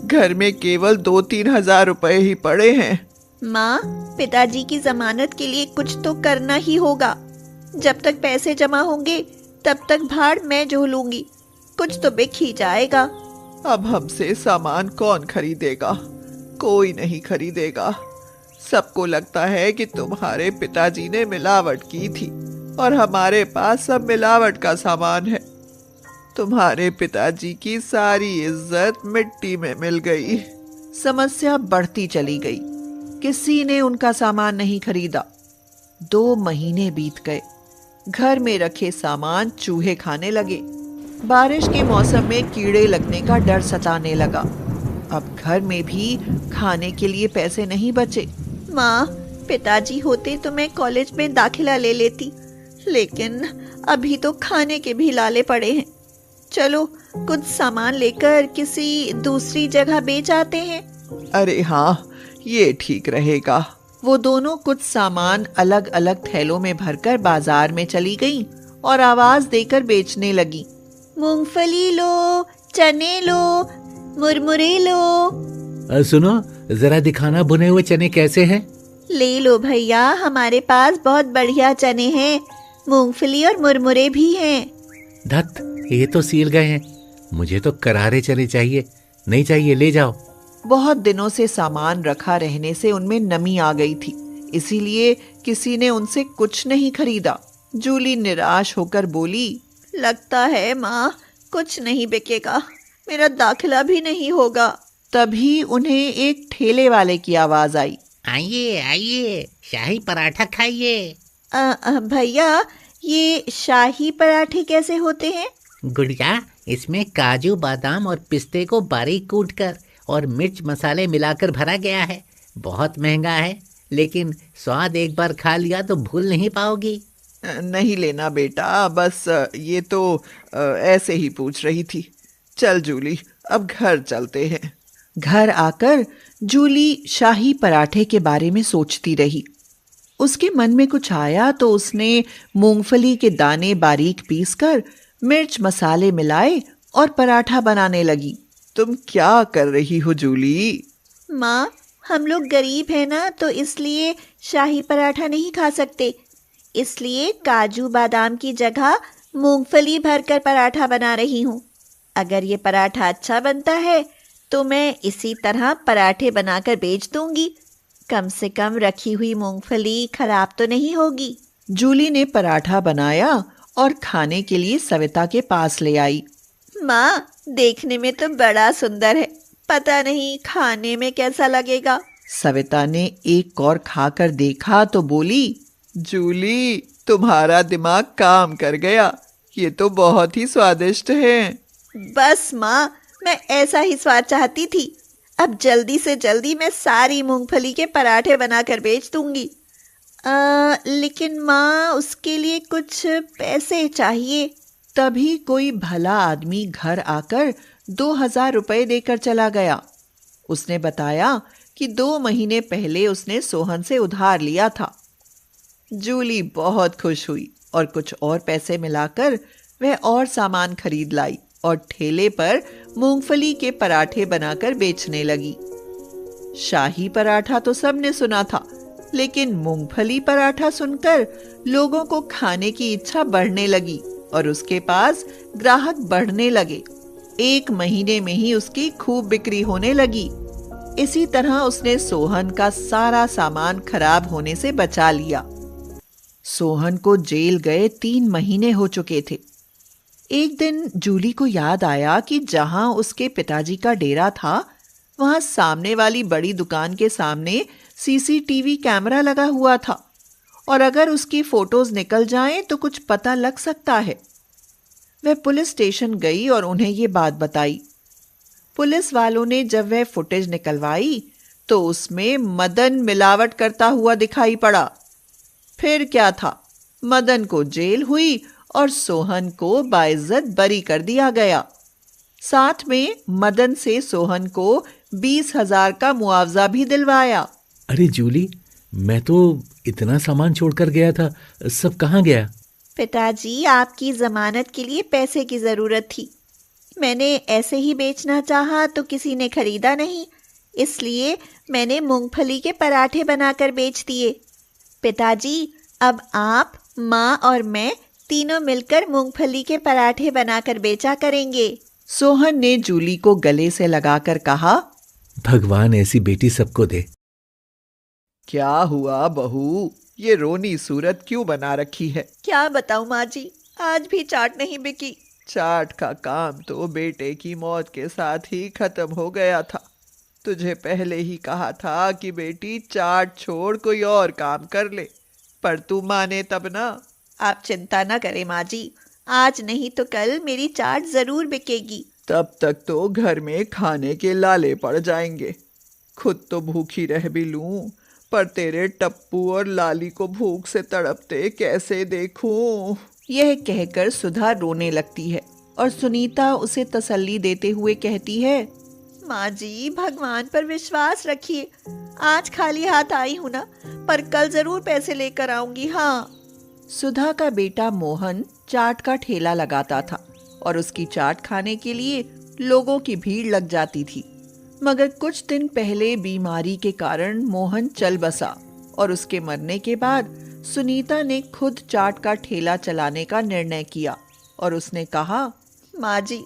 घर में केवल 2-3 हजार रुपए ही पड़े हैं। माँ, पिताजी की जमानत के लिए कुछ तो करना ही होगा। जब तक पैसे जमा होंगे तब तक भाड़ मैं झोलूंगी, कुछ तो बिक ही जाएगा। अब हमसे सामान कौन खरीदेगा? कोई नहीं खरीदेगा। सबको लगता है कि तुम्हारे पिताजी ने मिलावट की थी और हमारे पास सब मिलावट का सामान है। तुम्हारे पिताजी की सारी इज्जत मिट्टी में मिल गई। समस्या बढ़ती चली गई। किसी ने उनका सामान नहीं खरीदा। 2 महीने बीत गए। घर में रखे सामान चूहे खाने लगे। बारिश के मौसम में कीड़े लगने का डर सताने लगा। अब घर में भी खाने के लिए पैसे नहीं बचे। माँ, पिताजी होते तो मैं कॉलेज में दाखिला ले लेती, लेकिन अभी तो खाने के भी लाले पड़े हैं। चलो कुछ सामान लेकर किसी दूसरी जगह बेच आते हैं। अरे हाँ, ये ठीक रहेगा। वो दोनों कुछ सामान अलग अलग थैलों में भरकर बाजार में चली गईं और आवाज देकर बेचने लगी। मूंगफली लो, चने लो, मुरमुरे लो। सुनो, जरा दिखाना भुने हुए चने कैसे हैं? ले लो भैया, हमारे पास बहुत बढ़िया चने हैं। मूंगफली और मुरमुरे भी हैं। धत, ये तो सील गए हैं। मुझे तो करारे चने चाहिए। नहीं चाहिए, ले जाओ। बहुत दिनों से सामान रखा रहने से उनमें नमी आ गई थी, इसीलिए किसी ने उनसे कुछ नहीं खरीदा। जूली निराश होकर बोली, लगता है माँ, कुछ नहीं बिकेगा। मेरा दाखिला भी नहीं होगा। तभी उन्हें एक ठेले वाले की आवाज आई। आइए आइए, शाही पराठा खाइए। भैया, ये शाही पराठे कैसे होते हैं? गुड़िया, इसमें काजू, बादाम और पिस्ते को बारीक कूटकर और मिर्च मसाले मिलाकर भरा गया है। बहुत महंगा है, लेकिन स्वाद एक बार खा लिया तो भूल नहीं पाओगी। नहीं लेना बेटा, बस ये तो ऐसे ही पूछ रही थी। चल जूली, अब घर चलते हैं। घर आकर जूली शाही पराठे के बारे में सोचती रही। उसके मन में कुछ आया तो उसने मूंगफली के दाने बारीक पीसकर मिर्च मसाले मिलाए और पराठा बनाने लगी। तुम क्या कर रही हो जूली? माँ, हम लोग गरीब हैं ना, तो इसलिए शाही पराठा नहीं खा सकते। इसलिए काजू बादाम की जगह मूंगफली भरकर पराठा बना रही हूँ। अगर ये पराठा अच्छा बनता है तो मैं इसी तरह पराठे बनाकर बेच दूंगी। कम से कम रखी हुई मूंगफली खराब तो नहीं होगी। जूली ने पराठा बनाया और खाने के लिए सविता के पास ले आई। माँ, देखने में तो बड़ा सुंदर है, पता नहीं खाने में कैसा लगेगा। सविता ने एक और खाकर देखा तो बोली, जूली, तुम्हारा दिमाग काम कर गया। ये तो बहुत ही स्वादिष्ट है। बस माँ, मैं ऐसा ही स्वाद चाहती थी। अब जल्दी से जल्दी मैं सारी मूंगफली के पराठे बनाकर बेच दूंगी। लेकिन माँ, उसके लिए कुछ पैसे चाहिए। तभी कोई भला आदमी घर आकर 2000 रुपए देकर चला गया। उसने बताया कि 2 महीने पहले उसने सोहन से उधार लिया था। जूली बहुत खुश हुई और कुछ और पैसे मिलाकर वह और सामान खरीद लाई और ठेले पर मूंगफली के पराठे बनाकर बेचने लगी। शाही पराठा तो सबने सुना था, लेकिन मूंगफली पराठा सुनकर लोगों को खाने की इच्छा बढ़ने लगी और उसके पास ग्राहक बढ़ने लगे। 1 महीने में ही उसकी खूब बिक्री होने लगी। इसी तरह उसने सोहन का सारा सामान खराब होने से बचा लिया। सोहन को जेल गए 3 महीने हो चुके थे। एक दिन जूली को याद आया कि जहां उसके पिताजी का डेरा था, वहां सामने वाली बड़ी दुकान के सामने सीसीटीवी कैमरा लगा हुआ था और अगर उसकी फोटोज निकल जाएं तो कुछ पता लग सकता है। वह पुलिस स्टेशन गई और उन्हें ये बात बताई। पुलिस वालों ने जब वह फुटेज निकलवाई तो उसमें मदन मिलावट करता हुआ दिखाई पड़ा। फिर क्या था, मदन को जेल हुई और सोहन को बाइज्जत बरी कर दिया गया। साथ में मदन से सोहन को 20,000 का मुआवजा भी दिलवाया। अरे जूली, मैं तो इतना सामान छोड़कर गया था, सब कहाँ गया? पिताजी, आपकी जमानत के लिए पैसे की जरूरत थी। मैंने ऐसे ही बेचना चाहा तो किसी ने खरीदा नहीं, इसलिए मैंने मूंगफली के पराठे बनाकर बेच दिए। पिताजी, अब आप, माँ और मैं तीनों मिलकर मूंगफली के पराठे बनाकर बेचा करेंगे। सोहन ने जूली को गले से लगाकर कहा, भगवान ऐसी बेटी सबको दे। क्या हुआ बहू, ये रोनी सूरत क्यों बना रखी है? क्या बताऊं माँ जी, आज भी चाट नहीं बिकी। चाट का काम तो बेटे की मौत के साथ ही खत्म हो गया था। तुझे पहले ही कहा था कि बेटी चाट छोड़ कोई और काम कर ले, पर तू माने तब ना। आप चिंता न करें माँ जी, आज नहीं तो कल मेरी चाट जरूर बिकेगी। तब तक तो घर में खाने के लाले पड़ जाएंगे। खुद तो भूखी रह भी लूं, पर तेरे टप्पू और लाली को भूख से तड़पते कैसे देखूं। यह कहकर सुधा रोने लगती है और सुनीता उसे तसल्ली देते हुए कहती है, माँ जी भगवान पर विश्वास रखिए, आज खाली हाथ आई हूँ ना, पर कल जरूर पैसे लेकर आऊंगी। हाँ। सुधा का बेटा मोहन चाट का ठेला लगाता था और उसकी चाट खाने के लिए लोगों की भीड़ लग जाती थी। मगर कुछ दिन पहले बीमारी के कारण मोहन चल बसा और उसके मरने के बाद सुनीता ने खुद चाट का ठेला चलाने का निर्णय किया और उसने कहा, माँ जी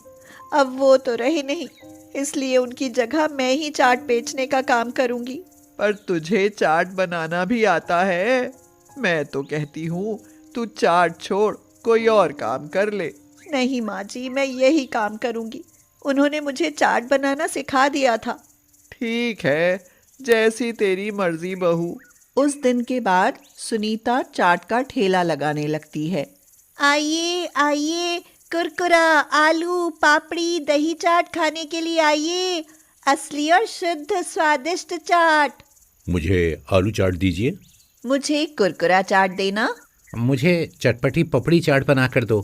अब वो तो रहे नहीं, इसलिए उनकी जगह मैं ही चाट बेचने का काम करूंगी। पर तुझे चाट बनाना भी आता है। मैं तो कहती हूँ तू चाट छोड़ कोई और काम कर ले। नहीं माँ जी, मैं यही काम करूंगी, उन्होंने मुझे चाट बनाना सिखा दिया था। ठीक है, जैसी तेरी मर्जी बहू। उस दिन के बाद सुनीता चाट का ठेला लगाने लगती है। आइए आइए, कुरकुरा, आलू, पापड़ी, दही चाट खाने के लिए आइए, असली और शुद्ध स्वादिष्ट चाट। मुझे आलू चाट दीजिए। मुझे कुरकुरा चाट देना। मुझे चटपटी पपड़ी चाट बना कर दो।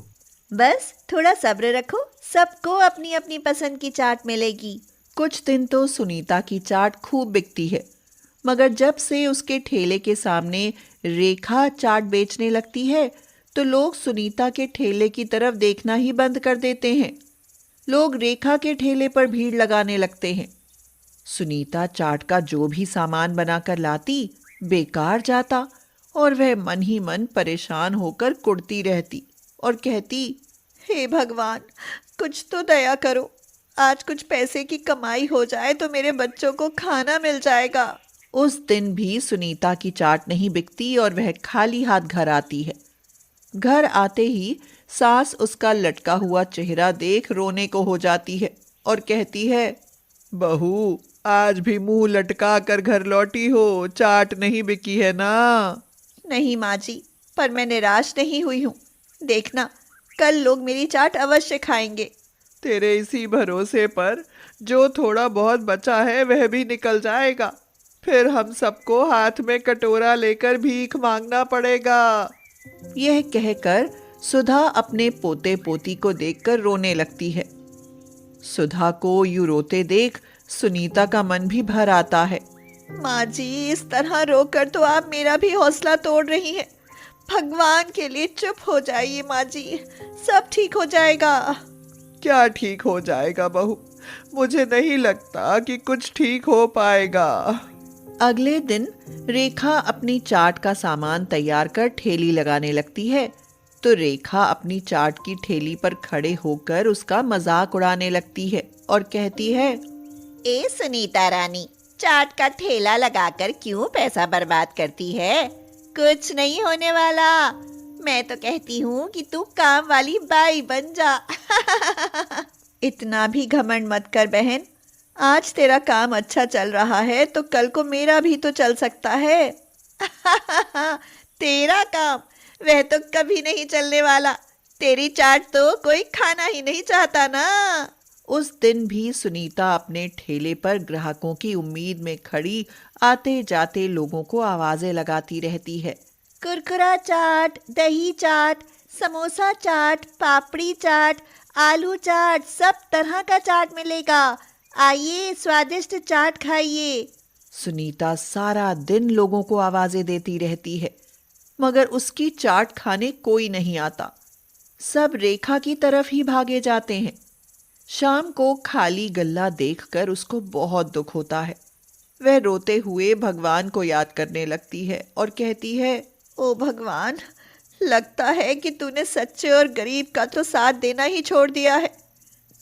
बस थोड़ा सब्र रखो, सबको अपनी अपनी पसंद की चाट मिलेगी। कुछ दिन तो सुनीता की चाट खूब बिकती है, मगर जब से उसके ठेले के सामने रेखा चाट बेचने लगती है तो लोग सुनीता के ठेले की तरफ देखना ही बंद कर देते हैं। लोग रेखा के ठेले पर भीड़ लगाने लगते हैं। सुनीता चाट का जो भी सामान बनाकर लाती बेकार जाता और वह मन ही मन परेशान होकर कुढ़ती रहती और कहती, हे भगवान कुछ तो दया करो, आज कुछ पैसे की कमाई हो जाए तो मेरे बच्चों को खाना मिल जाएगा। उस दिन भी सुनीता की चाट नहीं बिकती और वह खाली हाथ घर आती है। घर आते ही सास उसका लटका हुआ चेहरा देख रोने को हो जाती है और कहती है, बहू आज भी मुंह लटका कर घर लौटी हो, चाट नहीं बिकी है ना। नहीं माँ जी, पर मैं निराश नहीं हुई हूँ, देखना कल लोग मेरी चाट अवश्य खाएंगे। तेरे इसी भरोसे पर जो थोड़ा बहुत बचा है वह भी निकल जाएगा, फिर हम सबको हाथ में कटोरा लेकर भीख मांगना पड़ेगा। यह कहकर सुधा अपने पोते पोती को देखकर रोने लगती है। सुधा को यूं रोते देख सुनीता का मन भी भर आता है। माँ जी इस तरह रोकर तो आप मेरा भी हौसला तोड़ रही हैं। भगवान के लिए चुप हो जाइए माँ जी, सब ठीक हो जाएगा। क्या ठीक हो जाएगा बहू, मुझे नहीं लगता कि कुछ ठीक हो पाएगा। अगले दिन रेखा अपनी चाट का सामान तैयार कर ठेली लगाने लगती है तो रेखा अपनी चाट की ठेली पर खड़े होकर उसका मजाक उड़ाने लगती है और कहती है, ए सुनीता रानी, चाट का ठेला लगाकर क्यों पैसा बर्बाद करती है? कुछ नहीं होने वाला। मैं तो कहती हूँ कि तू काम वाली बाई बन जा। इतना भी घमंड मत कर बहन, आज तेरा काम अच्छा चल रहा है तो कल को मेरा भी तो चल सकता है। तेरा काम वह तो कभी नहीं चलने वाला, तेरी चाट तो कोई खाना ही नहीं चाहता ना। उस दिन भी सुनीता अपने ठेले पर ग्राहकों की उम्मीद में खड़ी आते जाते लोगों को आवाजें लगाती रहती है। कुरकुरा चाट, दही चाट, समोसा चाट, पापड़ी चाट, आलू चाट, सब तरह का चाट मिलेगा, आइए स्वादिष्ट चाट खाइए। सुनीता सारा दिन लोगों को आवाजें देती रहती है, मगर उसकी चाट खाने कोई नहीं आता। सब रेखा की तरफ ही भागे जाते हैं। शाम को खाली गल्ला देखकर उसको बहुत दुख होता है। वह रोते हुए भगवान को याद करने लगती है और कहती है, ओ भगवान, लगता है कि तूने सच्चे और गरीब का तो साथ देना ही छोड़ दिया है।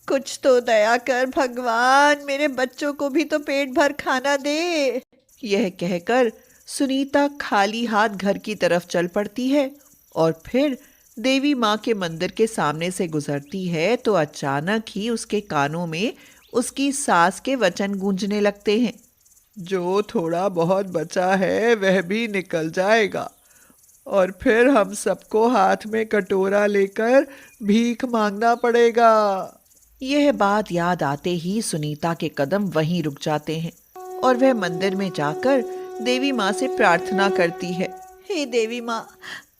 कुछ तो दया कर भगवान, मेरे बच्चों को भी तो पेट भर खाना दे। यह कहकर सुनीता खाली हाथ घर की तरफ चल पड़ती है और फिर देवी माँ के मंदिर के सामने से गुजरती है तो अचानक ही उसके कानों में उसकी सास के वचन गूंजने लगते हैं। जो थोड़ा बहुत बचा है वह भी निकल जाएगा और फिर हम सबको हाथ में कटोरा लेकर भीख मांगना पड़ेगा। यह बात याद आते ही सुनीता के कदम वहीं रुक जाते हैं और वह मंदिर में जाकर देवी माँ से प्रार्थना करती है। हे देवी माँ,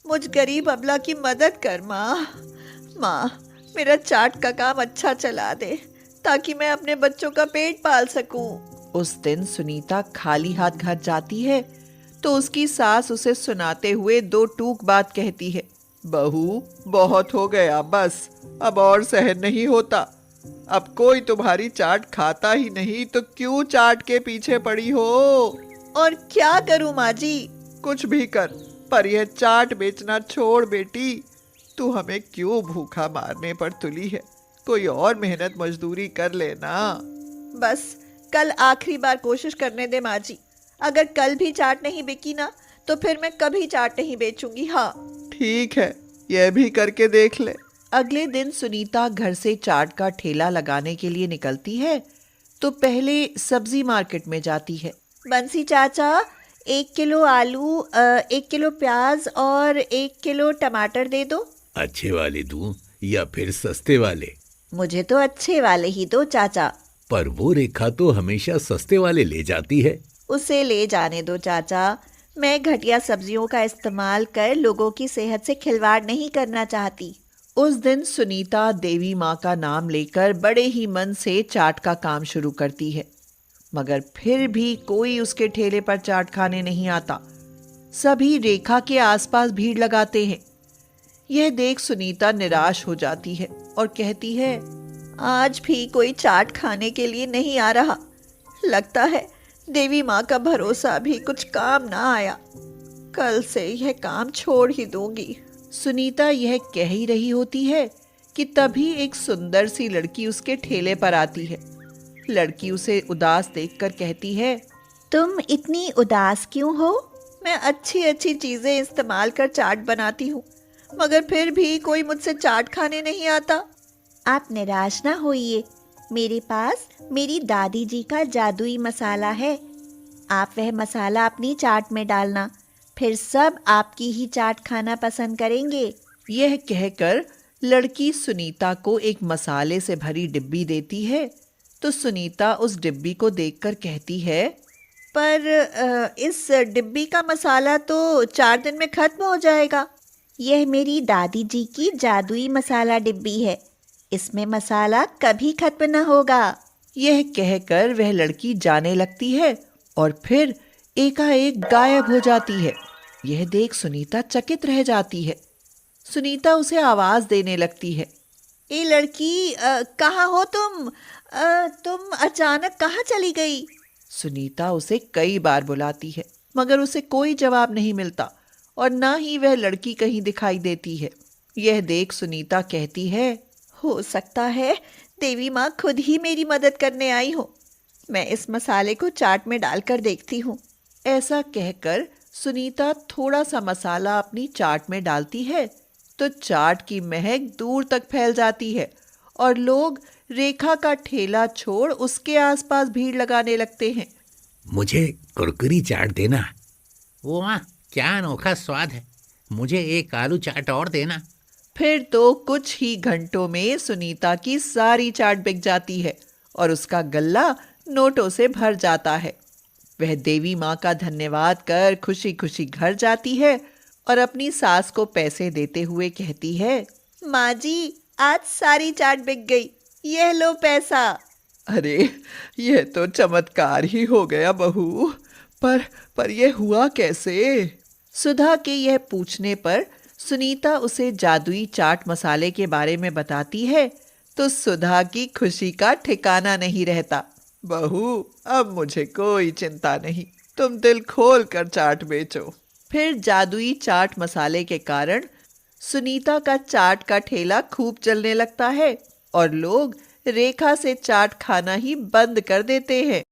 मुझ गरीब अबला की मदद कर माँ। माँ, मेरा चाट का काम अच्छा चला दे ताकि मैं अपने बच्चों का पेट पाल सकूं। उस दिन सुनीता खाली हाथ घर जाती है तो उसकी सास उसे सुनाते हुए दो टूक बात कहती है। बहू, बहुत हो गया, बस अब और सहन नहीं होता। अब कोई तुम्हारी चाट खाता ही नहीं तो क्यों चाट के पीछे पड़ी हो? और क्या करूं माँ जी? कुछ भी कर, पर यह चाट बेचना छोड़ बेटी। तू हमें क्यों भूखा मारने पर तुली है? कोई और मेहनत मजदूरी कर लेना। बस कल आखिरी बार कोशिश करने दे माँ जी। अगर कल भी चाट नहीं बिकी ना तो फिर मैं कभी चाट नहीं बेचूंगी। हाँ ठीक है, यह भी करके देख ले। अगले दिन सुनीता घर से चाट का ठेला लगाने के लिए निकलती है तो पहले सब्जी मार्केट में जाती है। बंसी चाचा, 1 किलो आलू, 1 किलो प्याज और 1 किलो टमाटर दे दो। अच्छे वाले दूं या फिर सस्ते वाले? मुझे तो अच्छे वाले ही दो चाचा। पर वो रेखा तो हमेशा सस्ते वाले ले जाती है। उसे ले जाने दो चाचा। मैं घटिया सब्जियों का इस्तेमाल कर लोगों की सेहत से खिलवाड़ नहीं करना चाहती। उस दिन सुनीता देवी माँ का नाम लेकर बड़े ही मन से चाट का काम शुरू करती है, मगर फिर भी कोई उसके ठेले पर चाट खाने नहीं आता। सभी रेखा के आसपास भीड़ लगाते हैं। यह देख सुनीता निराश हो जाती है और कहती है, आज भी कोई चाट खाने के लिए नहीं आ रहा। लगता है देवी माँ का भरोसा भी कुछ काम ना आया। कल से यह काम छोड़ ही दूंगी। सुनीता यह कह ही रही होती है कि तभी एक सुंदर सी लड़की उसके ठेले पर आती है। लड़की उसे उदास देखकर कहती है, तुम इतनी उदास क्यों हो? मैं अच्छी अच्छी चीजें इस्तेमाल कर चाट बनाती हूँ, मगर फिर भी कोई मुझसे चाट खाने नहीं आता। आप निराश ना होइए, मेरे पास मेरी दादी जी का जादुई मसाला है। आप वह मसाला अपनी चाट में डालना, फिर सब आपकी ही चाट खाना पसंद करेंगे। यह कहकर लड़की सुनीता को एक मसाले से भरी डिब्बी देती है तो सुनीता उस डिब्बी को देखकर कहती है, पर इस डिब्बी का मसाला तो 4 दिन में खत्म हो जाएगा। यह मेरी दादी जी की जादुई मसाला डिब्बी है, इसमें मसाला कभी खत्म न होगा। यह कहकर वह लड़की जाने लगती है और फिर एकाएक गायब हो जाती है। यह देख सुनीता चकित रह जाती है। सुनीता उसे आवाज देने लगती है, ए लड़की, कहाँ हो तुम? तुम अचानक कहाँ चली गई? सुनीता उसे कई बार बुलाती है मगर उसे कोई जवाब नहीं मिलता और ना ही वह लड़की कहीं दिखाई देती है। यह देख सुनीता कहती है, हो सकता है देवी माँ खुद ही मेरी मदद करने आई हो। मैं इस मसाले को चाट में डालकर देखती हूँ। ऐसा कहकर सुनीता थोड़ा सा मसाला अपनी चाट में डालती है तो चाट की महक दूर तक फैल जाती है और लोग रेखा का ठेला छोड़ उसके आसपास भीड़ लगाने लगते हैं। मुझे कुरकुरी चाट देना। वाह, क्या अनोखा स्वाद है। मुझे एक आलू चाट और देना। फिर तो कुछ ही घंटों में सुनीता की सारी चाट बिक जाती है और उसका गल्ला नोटों से भर जाता है। वह देवी माँ का धन्यवाद कर खुशी खुशी घर जाती है और अपनी सास को पैसे देते हुए कहती है, माँ जी, आज सारी चाट बिक गई, यह लो पैसा। अरे, यह तो चमत्कार ही हो गया बहू, पर यह हुआ कैसे? सुधा के यह पूछने पर सुनीता उसे जादुई चाट मसाले के बारे में बताती है तो सुधा की खुशी का ठिकाना नहीं रहता। बहू, अब मुझे कोई चिंता नहीं, तुम दिल खोल कर चाट बेचो। फिर जादुई चाट मसाले के कारण सुनीता का चाट का ठेला खूब चलने लगता है और लोग रेखा से चाट खाना ही बंद कर देते हैं।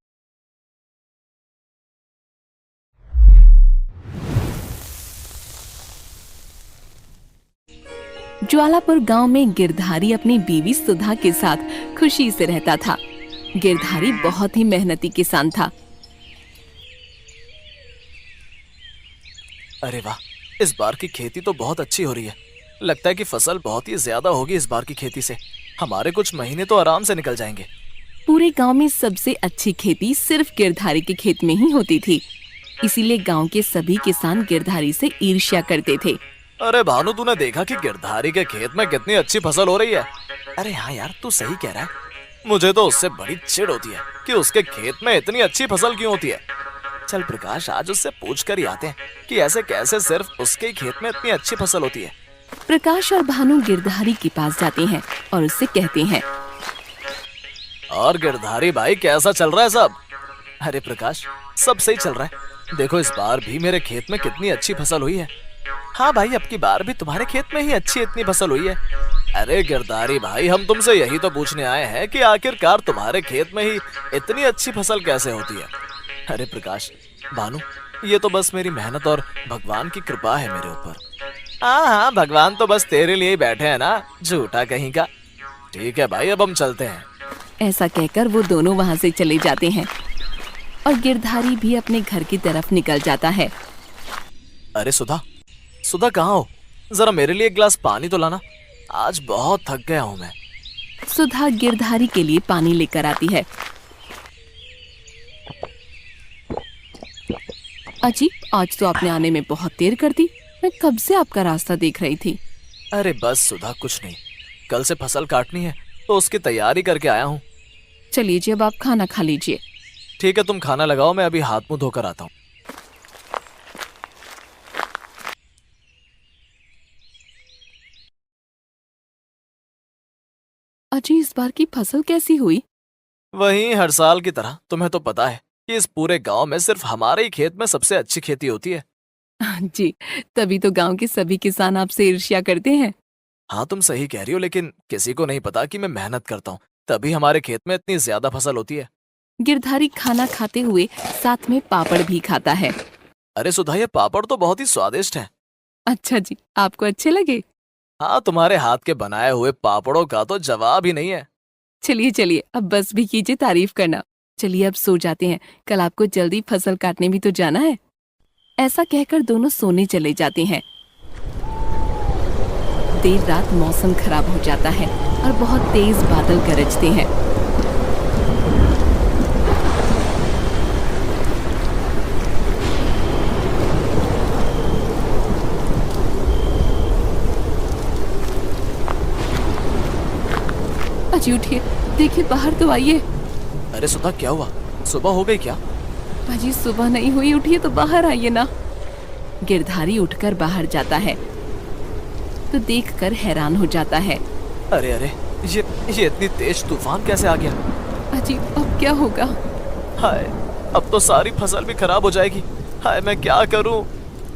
ज्वालापुर गांव में गिरधारी अपनी बीवी सुधा के साथ खुशी से रहता था। गिरधारी बहुत ही मेहनती किसान था। अरे वाह, इस बार की खेती तो बहुत अच्छी हो रही है। लगता है कि फसल बहुत ही ज्यादा होगी इस बार की खेती से। हमारे कुछ महीने तो आराम से निकल जाएंगे। पूरे गांव में सबसे अच्छी खेती सिर्फ गिरधारी के खेत में ही होती थी। इसीलिए गांव के सभी किसान गिरधारी से ईर्ष्या करते थे। अरे भानु, तूने देखा कि गिरधारी के खेत में कितनी अच्छी फसल हो रही है? अरे हाँ यार, तू सही कह रहा है। मुझे तो उससे बड़ी चिढ़ होती है कि उसके खेत में इतनी अच्छी फसल क्यों होती है। चल प्रकाश, आज उससे पूछ कर ही आते हैं कि ऐसे कैसे सिर्फ उसके ही खेत में इतनी अच्छी फसल होती है। प्रकाश और भानु गिरधारी के पास जाते हैं और उससे कहते हैं, और गिरधारी भाई, कैसा चल रहा है सब? अरे प्रकाश, सब सही चल रहा है। देखो, इस बार भी मेरे खेत में कितनी अच्छी फसल हुई है। हाँ भाई, अब की बार भी तुम्हारे खेत में ही अच्छी इतनी फसल हुई है। अरे गिरधारी भाई, हम तुमसे यही तो पूछने आए हैं कि आखिरकार तुम्हारे खेत में ही इतनी अच्छी फसल कैसे होती है। अरे प्रकाश, भानु, ये तो बस मेरी मेहनत और भगवान की कृपा है मेरे ऊपर। हाँ हाँ, भगवान तो बस तेरे लिए ही बैठे हैं ना, झूठा कहीं का। ठीक है भाई, अब हम चलते हैं। ऐसा कहकर वो दोनों वहाँ से चले जाते हैं और गिरधारी भी अपने घर की तरफ निकल जाता है। अरे सुधा, सुधा कहाँ हो? जरा मेरे लिए एक गिलास पानी तो लाना। आज बहुत थक गया हूँ मैं। सुधा गिरधारी के लिए पानी लेकर आती है। अजी, आज तो आपने आने में बहुत देर कर दी। मैं कब से आपका रास्ता देख रही थी। अरे बस सुधा, कुछ नहीं। कल से फसल काटनी है तो उसकी तैयारी करके आया हूँ। चलिए जी, अब आप खाना खा लीजिए। ठीक है, तुम खाना लगाओ, मैं अभी हाथ मुंह धोकर आता हूँ। अजी, इस बार की फसल कैसी हुई? वही हर साल की तरह। तुम्हें तो पता है कि इस पूरे गांव में सिर्फ हमारे ही खेत में सबसे अच्छी खेती होती है। जी, तभी तो गांव के सभी किसान आपसे ईर्ष्या करते हैं। हाँ, तुम सही कह रही हो, लेकिन किसी को नहीं पता कि मैं मेहनत करता हूँ, तभी हमारे खेत में इतनी ज्यादा फसल होती है। गिरधारी खाना खाते हुए साथ में पापड़ भी खाता है। अरे सुधा, ये पापड़ तो बहुत ही स्वादिष्ट है। अच्छा जी, आपको अच्छे लगे? हाँ, तुम्हारे हाथ के बनाए हुए पापड़ों का तो जवाब ही नहीं है। चलिए चलिए, अब बस भी कीजिए तारीफ करना। चलिए अब सो जाते हैं, कल आपको जल्दी फसल काटने भी तो जाना है। ऐसा कहकर दोनों सोने चले जाते हैं। देर रात मौसम खराब हो जाता है और बहुत तेज बादल गरजते हैं। अजी उठिए, देखिए बाहर तो आइए। अरे सुधा, क्या हुआ? सुबह हो गई क्या? अजी सुबह नहीं हुई, उठिए तो बाहर आइए ना। गिरधारी उठकर बाहर जाता है तो देखकर हैरान हो जाता है। अरे अरे, ये इतनी तेज तूफान कैसे आ गया? अजी, अब क्या होगा? हाय, अब तो सारी फसल भी खराब हो जाएगी। हाय, मैं क्या करूं?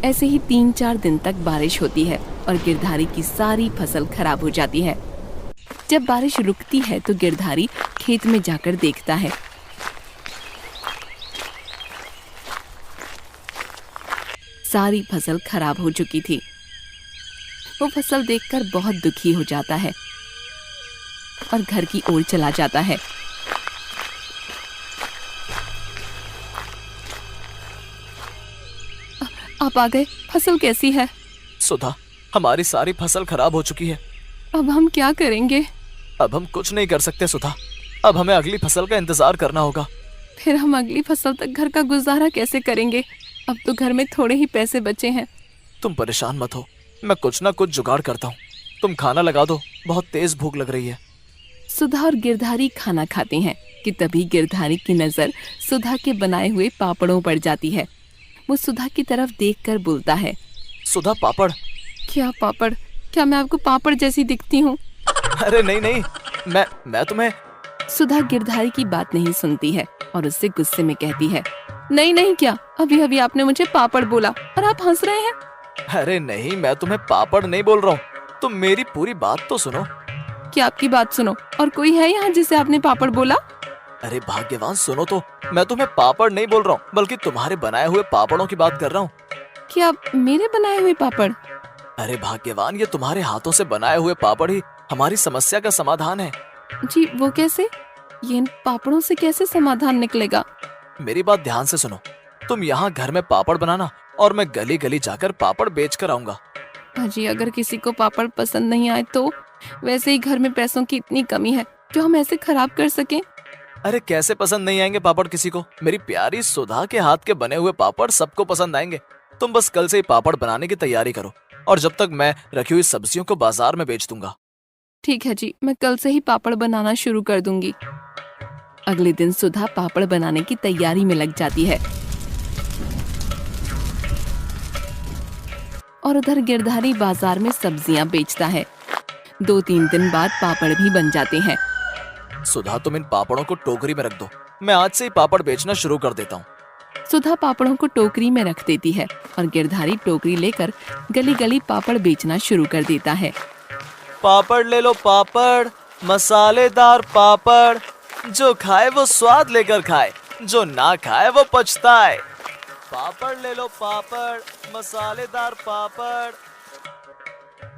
ऐसे ही 3-4 दिन तक बारिश होती है और गिरधारी की सारी फसल खराब हो जाती है। जब बारिश रुकती है तो गिरधारी खेत में जाकर देखता है। सारी फसल खराब हो चुकी थी। वो फसल देखकर बहुत दुखी हो जाता है और घर की ओर चला जाता है। आप आ गए, फसल कैसी है? सुधा, हमारी सारी फसल खराब हो चुकी है। अब हम क्या करेंगे? अब हम कुछ नहीं कर सकते सुधा। अब हमें अगली फसल का इंतजार करना होगा। फिर हम अगली फसल तक घर का गुजारा कैसे करेंगे? अब तो घर में थोड़े ही पैसे बचे हैं। तुम परेशान मत हो, मैं कुछ ना कुछ जुगाड़ करता हूँ। तुम खाना लगा दो, बहुत तेज भूख लग रही है। सुधा और गिरधारी खाना खाते हैं कि तभी गिरधारी की नजर सुधा के बनाए हुए पापड़ों पर जाती है। वो सुधा की तरफ देखकर बोलता है, सुधा, पापड़। क्या पापड़? क्या मैं आपको पापड़ जैसी दिखती हूँ? अरे नहीं नहीं, मैं तुम्हें। सुधा गिरधारी की बात नहीं सुनती है और उससे गुस्से में कहती है, नहीं नहीं, क्या अभी अभी आपने मुझे पापड़ बोला और आप हंस रहे हैं? अरे नहीं, मैं तुम्हें पापड़ नहीं बोल रहा हूँ। तुम मेरी पूरी बात तो सुनो। क्या आपकी बात सुनो? और कोई है यहाँ जिसे आपने पापड़ बोला? अरे भाग्यवान, सुनो तो। मैं तुम्हें पापड़ नहीं बोल रहा हूँ, बल्कि तुम्हारे बनाए हुए पापड़ों की बात कर रहा हूँ। क्या मेरे बनाए हुए पापड़? अरे भाग्यवान, ये तुम्हारे हाथों से बनाए हुए पापड़ ही हमारी समस्या का समाधान है। जी वो कैसे? ये इन पापड़ों से कैसे समाधान निकलेगा? मेरी बात ध्यान से सुनो। तुम यहाँ घर में पापड़ बनाना और मैं गली गली जाकर पापड़ बेच कर आऊंगा। जी अगर किसी को पापड़ पसंद नहीं आए तो? वैसे ही घर में पैसों की इतनी कमी है, जो हम ऐसे खराब कर सकें? अरे कैसे पसंद नहीं आएंगे पापड़ किसी को? मेरी प्यारी सुधा के हाथ के बने हुए पापड़ सबको पसंद आएंगे। तुम बस कल से ही पापड़ बनाने की तैयारी करो और जब तक मैं रखी हुई सब्जियों को बाजार में बेच दूंगा। ठीक है जी, मैं कल से ही पापड़ बनाना शुरू कर दूंगी। अगले दिन सुधा पापड़ बनाने की तैयारी में लग जाती है और उधर गिरधारी बाजार में सब्जियां बेचता है। 2-3 दिन बाद पापड़ भी बन जाते हैं। सुधा, तुम इन पापड़ों को टोकरी में रख दो, मैं आज से ही पापड़ बेचना शुरू कर देता हूँ। सुधा पापड़ों को टोकरी में रख देती है और गिरधारी टोकरी लेकर गली गली पापड़ बेचना शुरू कर देता है। पापड़ ले लो पापड़, मसालेदार पापड़, जो खाए वो स्वाद लेकर खाए, जो ना खाए वो पछताए। पापड़ ले लो पापड़, मसालेदार पापड़।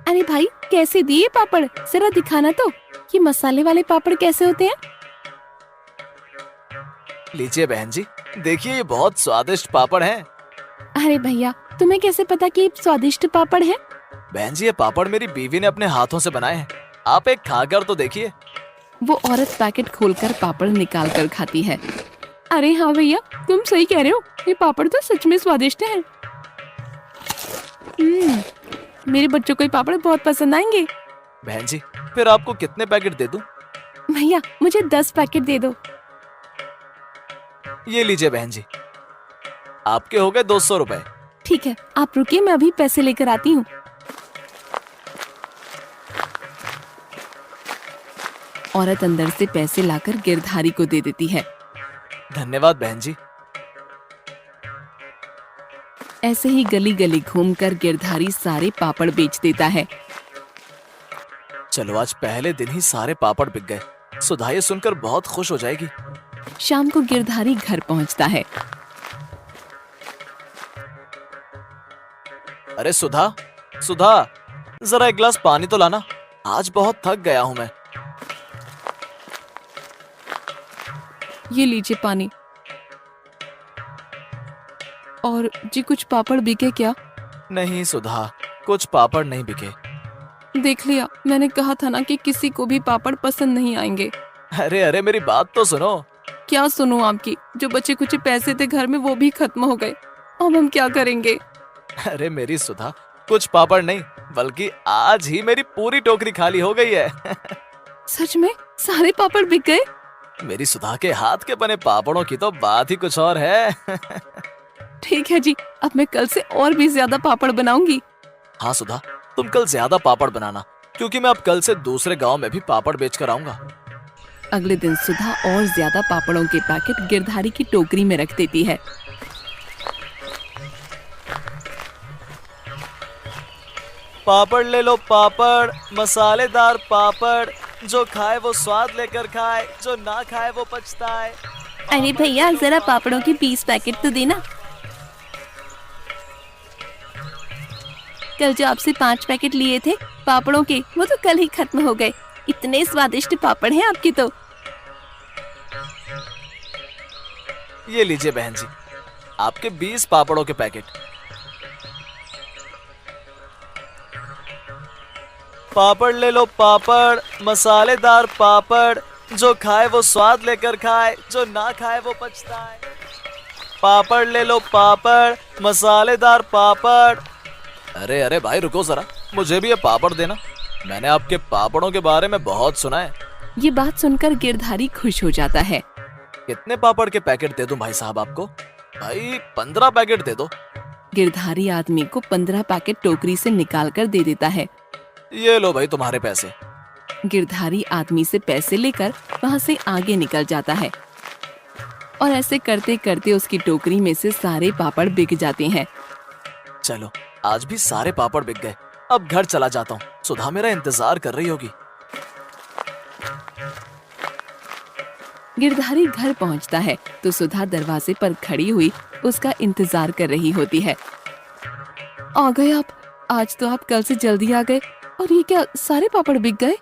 अरे भाई, कैसे दिए पापड़? जरा दिखाना तो, ये मसाले वाले पापड़ कैसे होते हैं? लीजिए बहन जी, देखिए ये बहुत स्वादिष्ट पापड़ हैं। अरे भैया, तुम्हें कैसे पता कि ये स्वादिष्ट पापड़ हैं? बहन जी, ये पापड़ मेरी बीवी ने अपने हाथों से बनाए हैं। आप एक खाकर तो देखिए। वो औरत पैकेट खोलकर पापड़ निकाल कर खाती है। अरे हाँ भैया, तुम सही कह रहे हो, ये पापड़ तो सच में स्वादिष्ट हैं। मेरे बच्चों को ये पापड़ बहुत पसंद आएंगे। बहन जी, फिर आपको कितने पैकेट दे दूं? भैया, मुझे 10 पैकेट दे दो। ये लीजिए बहन जी, आपके हो गए 200 रुपए। ठीक है, आप रुकिए, मैं अभी पैसे लेकर आती हूँ। औरत अंदर से पैसे लाकर गिरधारी को दे देती है। धन्यवाद बहन जी। ऐसे ही गली गली घूमकर गिरधारी सारे पापड़ बेच देता है। चलो, आज पहले दिन ही सारे पापड़ बिक गए। सुधा ये सुनकर बहुत खुश हो जाएगी। शाम को गिरधारी घर पहुंचता है। अरे सुधा, सुधा, जरा एक गिलास पानी तो लाना, आज बहुत थक गया हूं मैं। ये लीजिए पानी। और जी कुछ पापड़ बिके क्या? नहीं सुधा, कुछ पापड़ नहीं बिके। देख लिया, मैंने कहा था ना कि किसी को भी पापड़ पसंद नहीं आएंगे। अरे अरे, मेरी बात तो सुनो। क्या सुनूं आपकी? जो बचे कुछ पैसे थे घर में वो भी खत्म हो गए। अब हम क्या करेंगे? अरे मेरी सुधा, कुछ पापड़ नहीं बल्कि आज ही मेरी पूरी टोकरी खाली हो गई है। सच में सारे पापड़ बिक गए? मेरी सुधा के हाथ के बने पापड़ों की तो बात ही कुछ और है। ठीक है जी, अब मैं कल से और भी ज्यादा पापड़ बनाऊंगी। हाँ सुधा, तुम कल ज्यादा पापड़ बनाना, क्योंकि मैं अब कल से दूसरे गांव में भी पापड़ बेच कर आऊंगा। अगले दिन सुधा और ज्यादा पापड़ों के पैकेट गिरधारी की टोकरी में रख देती है। पापड़ ले लो पापड़, मसालेदार पापड़, जो खाए वो स्वाद लेकर खाए, जो ना खाए वो पछताए। अरे भैया, जरा पापड़ों के 20 पैकेट तो देना। कल जो आपसे 5 पैकेट लिए थे पापड़ों के, वो तो कल ही खत्म हो गए। इतने स्वादिष्ट पापड़ हैं आपके तो। ये लीजिए बहन जी, आपके 20 पापड़ों के पैकेट। पापड़ ले लो पापड़, मसालेदार पापड़, जो खाए वो स्वाद लेकर खाए, जो ना खाए वो पछताए। पापड़ ले लो पापड़, मसालेदार पापड़। अरे अरे भाई रुको जरा, मुझे भी ये पापड़ देना। मैंने आपके पापड़ों के बारे में बहुत सुना है। ये बात सुनकर गिरधारी खुश हो जाता है। कितने पापड़ के पैकेट दे दूं भाई साहब आपको? भाई 15 पैकेट दे दो। गिरधारी आदमी को 15 पैकेट टोकरी से निकाल कर दे देता है। ये लो भाई तुम्हारे पैसे। गिरधारी आदमी से पैसे लेकर वहाँ से आगे निकल जाता है और ऐसे करते करते उसकी टोकरी में से सारे पापड़ बिक जाते हैं। चलो, आज भी सारे पापड़ बिक गए। अब घर चला जाता हूँ, सुधा मेरा इंतजार कर रही होगी। गिरधारी घर पहुँचता है तो सुधा दरवाजे पर खड़ी हुई उसका इंतजार कर रही होती है। आ गए आप? आज तो आप कल से जल्दी आ गए और ये क्या सारे पापड़ बिक गए?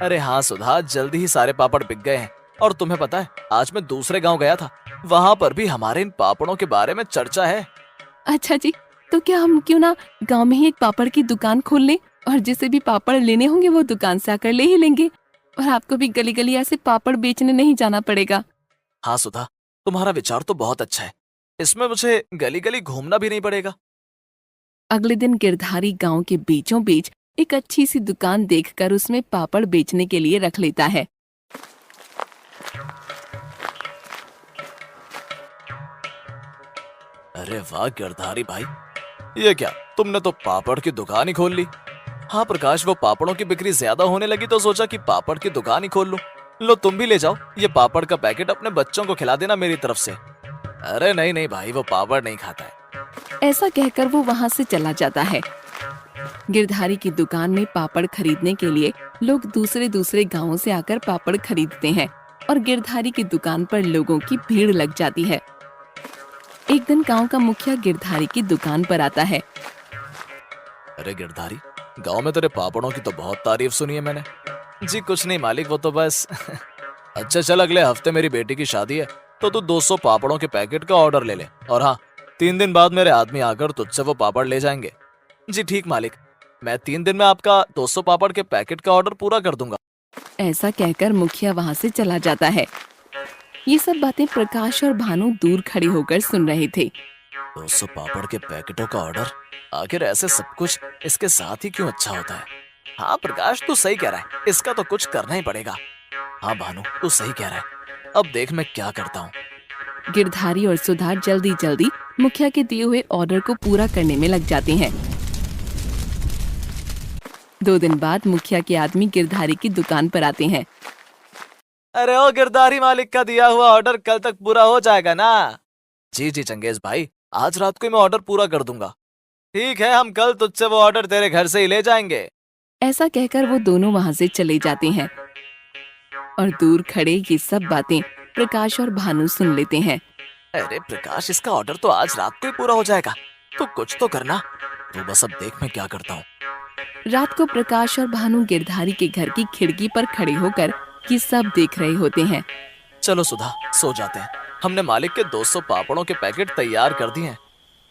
अरे हाँ सुधा, जल्दी ही सारे पापड़ बिक गए हैं। और तुम्हें पता है, आज मैं दूसरे गांव गया था, वहाँ पर भी हमारे इन पापड़ों के बारे में चर्चा है। अच्छा जी, तो क्या हम क्यों ना गांव में ही एक पापड़ की दुकान खोल लें और जिसे भी पापड़ लेने होंगे वो दुकान से आकर ले ही लेंगे और आपको भी गली गली ऐसे पापड़ बेचने नहीं जाना पड़ेगा। हाँ सुधा, तुम्हारा विचार तो बहुत अच्छा है। इसमें मुझे गली गली घूमना भी नहीं पड़ेगा। अगले दिन गिरधारी गांव के बीचों बीच एक अच्छी सी दुकान देखकर उसमें पापड़ बेचने के लिए रख लेता है। अरे वाह गिरधारी भाई, ये क्या, तुमने तो पापड़ की दुकान ही खोल ली। हाँ प्रकाश, वो पापड़ों की बिक्री ज्यादा होने लगी तो सोचा कि पापड़ की दुकान ही खोल लूं। लो तुम भी ले जाओ ये पापड़ का पैकेट, अपने बच्चों को खिला देना मेरी तरफ से। अरे नहीं नहीं भाई, वो पापड़ नहीं खाता है। ऐसा कहकर वो वहां से चला जाता है। गिरधारी की दुकान में पापड़ खरीदने के लिए लोग दूसरे दूसरे गांवों से आकर पापड़ खरीदते हैं और गिरधारी की दुकान पर लोगों की भीड़ लग जाती है। एक दिन गांव का मुखिया गिरधारी की दुकान पर आता है। अरे गिरधारी, गांव में तेरे पापड़ों की तो बहुत तारीफ सुनी है मैंने। जी कुछ नहीं मालिक, वो तो बस अच्छा चल, अगले हफ्ते मेरी बेटी की शादी है तो तू 200 पापड़ों के पैकेट का ऑर्डर ले ले। और हाँ, 3 दिन बाद मेरे आदमी आकर तुझसे वो पापड़ ले जाएंगे। जी ठीक मालिक, मैं 3 दिन में आपका 200 पापड़ के पैकेट का ऑर्डर पूरा कर दूंगा। ऐसा कहकर मुखिया वहां से चला जाता है। ये सब बातें प्रकाश और भानु दूर खड़े होकर सुन रहे थे। 200 पापड़ के पैकेटों का ऑर्डर, आखिर ऐसे सब कुछ इसके साथ ही क्यों अच्छा होता है। हाँ प्रकाश, तू सही कह रहा है, इसका तो कुछ करना ही पड़ेगा। हाँ भानु, तू सही कह रहा है, अब देख मैं क्या करता हूँ। गिरधारी और सुधा जल्दी जल्दी मुखिया के दिए हुए ऑर्डर को पूरा करने में लग जाते हैं। 2 दिन बाद मुखिया के आदमी गिरधारी की दुकान पर आते हैं। अरे ओ गिरधारी, मालिक का दिया हुआ ऑर्डर कल तक पूरा हो जाएगा ना? जी जी चंगेज भाई, आज रात को ही मैं ऑर्डर पूरा कर दूंगा। ठीक है, हम कल तुझसे वो ऑर्डर तेरे घर से ही ले जाएंगे। ऐसा कहकर वो दोनों वहां से चले जाते हैं और दूर खड़े ये सब बातें प्रकाश और भानु सुन लेते हैं। अरे प्रकाश, इसका ऑर्डर तो आज रात को ही पूरा हो जाएगा, तो कुछ तो करना। तू बस अब देख मैं क्या करता हूँ। रात को प्रकाश और भानु गिरधारी के घर की खिड़की पर खड़े होकर ये सब देख रहे होते हैं। चलो सुधा, सो जाते हैं। हमने मालिक के 200 पापड़ों के पैकेट तैयार कर दिए हैं।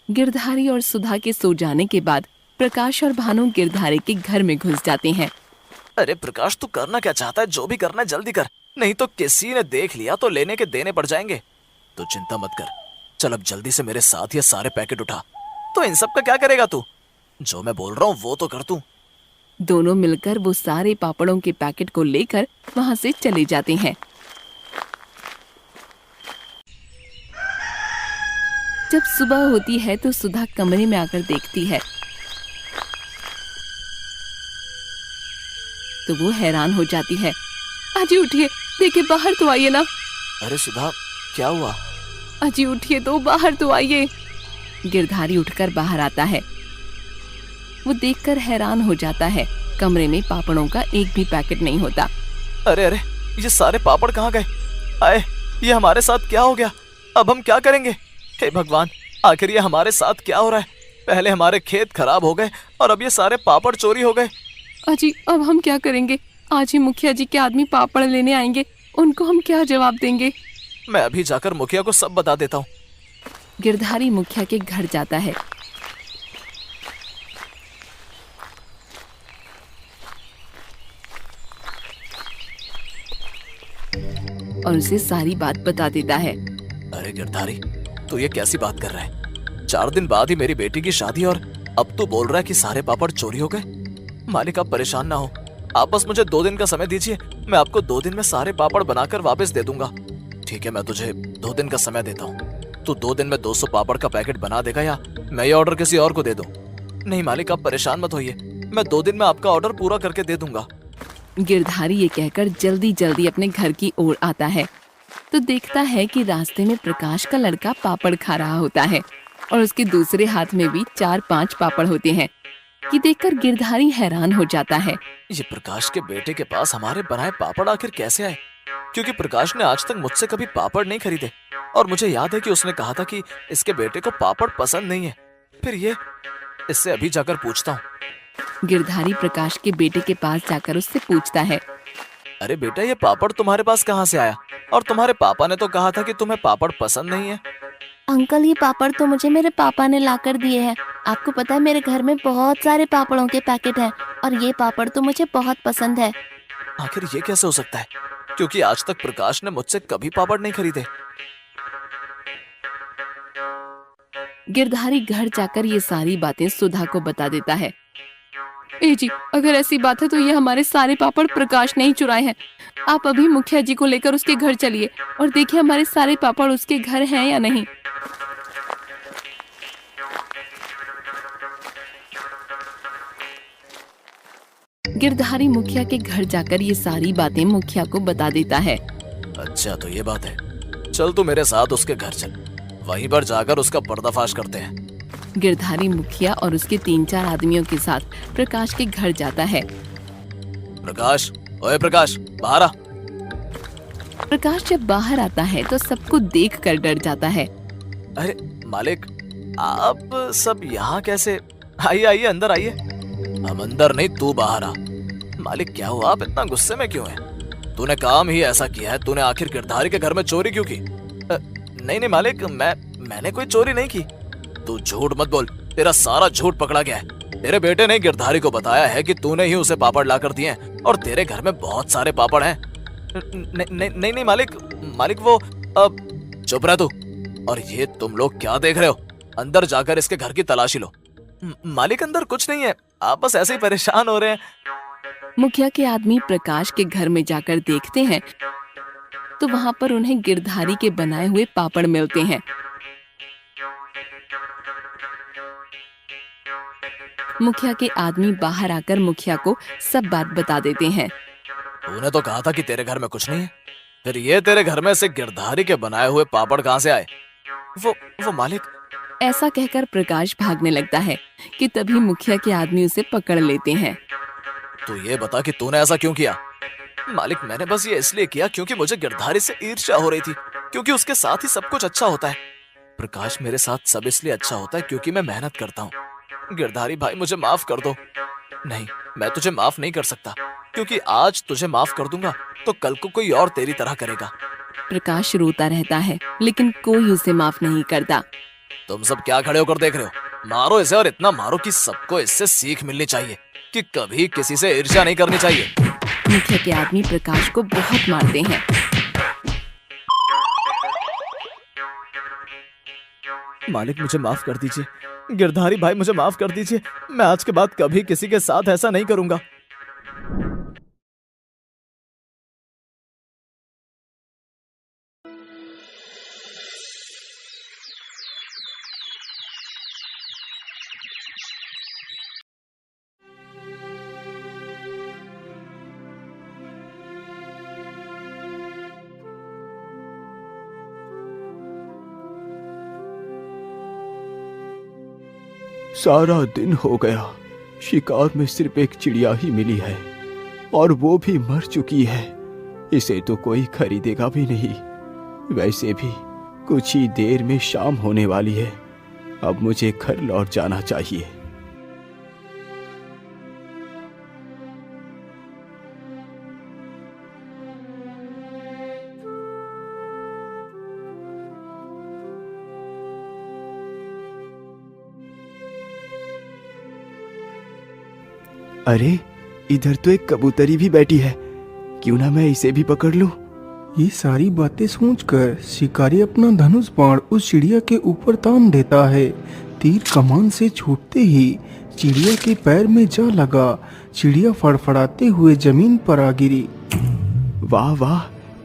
गिरधारी और सुधा के सो जाने के बाद प्रकाश और भानु गिरधारी के घर में घुस जाते हैं। अरे प्रकाश, तू करना क्या चाहता है? जो भी करना है जल्दी कर, नहीं तो किसी ने देख लिया तो लेने के देने पड़ जाएंगे। तो चिंता मत कर, चल अब जल्दी से मेरे साथ ये सारे पैकेट उठा। तो इन सब का क्या करेगा तू? जो मैं बोल रहा हूँ वो तो कर तू। दोनों मिलकर वो सारे पापड़ों के पैकेट को लेकर वहां से चले जाते हैं। जब सुबह होती है तो सुधा कमरे में आकर देखती है तो वो हैरान हो जाती है। अजी उठिए, देखिए बाहर तो आइए ना। अरे सुधा, क्या हुआ? अजी उठिए तो, बाहर तो आइए। गिरधारी उठकर बाहर आता है। वो देखकर हैरान हो जाता है, कमरे में पापड़ों का एक भी पैकेट नहीं होता। अरे अरे, ये सारे पापड़ कहाँ गए? आए, ये हमारे साथ क्या हो गया? अब हम क्या करेंगे? हे भगवान, आखिर ये हमारे साथ क्या हो रहा है? पहले हमारे खेत खराब हो गए और अब ये सारे पापड़ चोरी हो गए। अजी अब हम क्या करेंगे? आज ही मुखिया जी के आदमी पापड़ लेने आएंगे, उनको हम क्या जवाब देंगे? मैं अभी जाकर मुखिया को सब बता देता हूँ। गिरधारी मुखिया के घर जाता है। और उसे सारी बात बता देता है। अरे गिरधारी, तू ये कैसी बात कर रहा है? 4 दिन बाद ही मेरी बेटी की शादी और अब तू बोल रहा है कि सारे पापड़ चोरी हो गए। मालिक आप परेशान ना हो, आप बस मुझे 2 दिन का समय दीजिए, मैं आपको 2 दिन में सारे पापड़ बनाकर वापस दे दूंगा। ठीक है, मैं तुझे 2 दिन का समय देता हूँ। तू 2 दिन में 200 पापड़ का पैकेट बना देगा या मैं ये ऑर्डर किसी और को दे दूं? नहीं मालिक, आप परेशान मत होइए, मैं 2 दिन में आपका ऑर्डर पूरा करके दे दूंगा। गिरधारी ये कहकर जल्दी जल्दी अपने घर की ओर आता है तो देखता है कि रास्ते में प्रकाश का लड़का पापड़ खा रहा होता है और उसके दूसरे हाथ में भी 4-5 पापड़ होते हैं। ये देखकर गिरधारी हैरान हो जाता है। ये प्रकाश के बेटे के पास हमारे बनाए पापड़ आखिर कैसे आए? क्योंकि प्रकाश ने आज तक मुझसे कभी पापड़ नहीं खरीदे और मुझे याद है कि उसने कहा था कि इसके बेटे को पापड़ पसंद नहीं है। फिर इससे अभी जाकर पूछता हूँ। गिरधारी प्रकाश के बेटे के पास जाकर उससे पूछता है। अरे बेटा, ये पापड़ तुम्हारे पास कहाँ से आया? और तुम्हारे पापा ने तो कहा था कि तुम्हें पापड़ पसंद नहीं है। अंकल, ये पापड़ तो मुझे मेरे पापा ने लाकर दिए हैं। आपको पता है मेरे घर में बहुत सारे पापड़ों के पैकेट हैं और ये पापड़ तो मुझे बहुत पसंद है। आखिर ये कैसे हो सकता है, क्योंकि आज तक प्रकाश ने मुझसे कभी पापड़ नहीं खरीदे। गिरधारी घर जाकर ये सारी बातें सुधा को बता देता है। ए जी, अगर ऐसी बात है तो ये हमारे सारे पापड़ प्रकाश ने ही चुराए हैं। आप अभी मुखिया जी को लेकर उसके घर चलिए और देखिए हमारे सारे पापड़ उसके घर हैं या नहीं। गिरधारी मुखिया के घर जाकर ये सारी बातें मुखिया को बता देता है। अच्छा, तो ये बात है। चल तू मेरे साथ उसके घर चल, वहीं पर जाकर उसका पर्दाफाश करते हैं। गिरधारी मुखिया और उसके 3-4 आदमियों के साथ प्रकाश के घर जाता है। प्रकाश, ओए प्रकाश, बाहर आ। प्रकाश जब बाहर आता है तो सबको देखकर डर जाता है। अरे मालिक, आप सब यहाँ कैसे? आइए आइए, अंदर आइए। हम अंदर नहीं, तू बाहर आ। मालिक, क्या हुआ? आप इतना गुस्से में क्यों हैं? तूने काम ही ऐसा किया है, तूने आखिर गिरधारी के घर में चोरी क्यों की? नहीं नहीं मालिक, मैंने कोई चोरी नहीं की। तू झूठ मत बोल, तेरा सारा झूठ पकड़ा गया है। तेरे बेटे ने गिरधारी को बताया है कि तूने ही उसे पापड़ लाकर दिए हैं और तेरे घर में बहुत सारे पापड़ हैं। नहीं नहीं मालिक, वो अब चुप रह तू। और ये तुम लोग क्या देख रहे हो? अंदर जाकर इसके घर की तलाशी लो। मालिक, अंदर कुछ नहीं है, आप बस ऐसे ही परेशान हो रहे हैं। मुखिया के आदमी प्रकाश के घर में जाकर देखते हैं तो वहां पर उन्हें गिरधारी के बनाए हुए पापड़ मिलते हैं। मुखिया के आदमी बाहर आकर मुखिया को सब बात बता देते हैं। तूने तो कहा था कि तेरे घर में कुछ नहीं है, फिर ये तेरे घर में से गिरधारी के बनाए हुए पापड़ कहाँ से आए? वो मालिक। ऐसा कहकर प्रकाश भागने लगता है कि तभी मुखिया के आदमी उसे पकड़ लेते हैं। तो ये बता कि तूने ऐसा क्यों किया? मालिक, मैंने बस ये इसलिए किया क्योंकि मुझे गिरधारी से ईर्ष्या हो रही थी, क्योंकि उसके साथ ही सब कुछ अच्छा होता है। प्रकाश, मेरे साथ सब इसलिए अच्छा होता है क्योंकि मैं मेहनत करता हूँ। गिरधारी भाई, मुझे माफ कर दो। नहीं, मैं तुझे माफ नहीं कर सकता, क्योंकि आज तुझे माफ कर दूंगा तो कल को कोई और तेरी तरह करेगा। प्रकाश रोता रहता है लेकिन कोई उसे माफ नहीं करता। तुम सब क्या खड़े होकर देख रहे हो? मारो इसे, और इतना मारो कि सबको इससे सीख मिलनी चाहिए कि कभी किसी से ईर्ष्या नहीं करनी चाहिए। मुखिया के आदमी प्रकाश को बहुत मारते हैं। मालिक, मुझे माफ कर दीजिए। गिरधारी भाई, मुझे माफ कर दीजिए। मैं आज के बाद कभी किसी के साथ ऐसा नहीं करूंगा। सारा दिन हो गया, शिकार में सिर्फ एक चिड़िया ही मिली है और वो भी मर चुकी है। इसे तो कोई खरीदेगा भी नहीं। वैसे भी कुछ ही देर में शाम होने वाली है। अब मुझे घर लौट जाना चाहिए। अरे, इधर तो एक कबूतरी भी बैठी है। क्यों ना मैं इसे भी पकड़ लूं? ये सारी बातें सोचकर शिकारी अपना धनुष बाण उस चिड़िया के ऊपर तान देता है। तीर कमान से छूटते ही चिड़िया के पैर में जा लगा। चिड़िया फड़फड़ाते हुए जमीन पर आ गिरी। वाह वाह,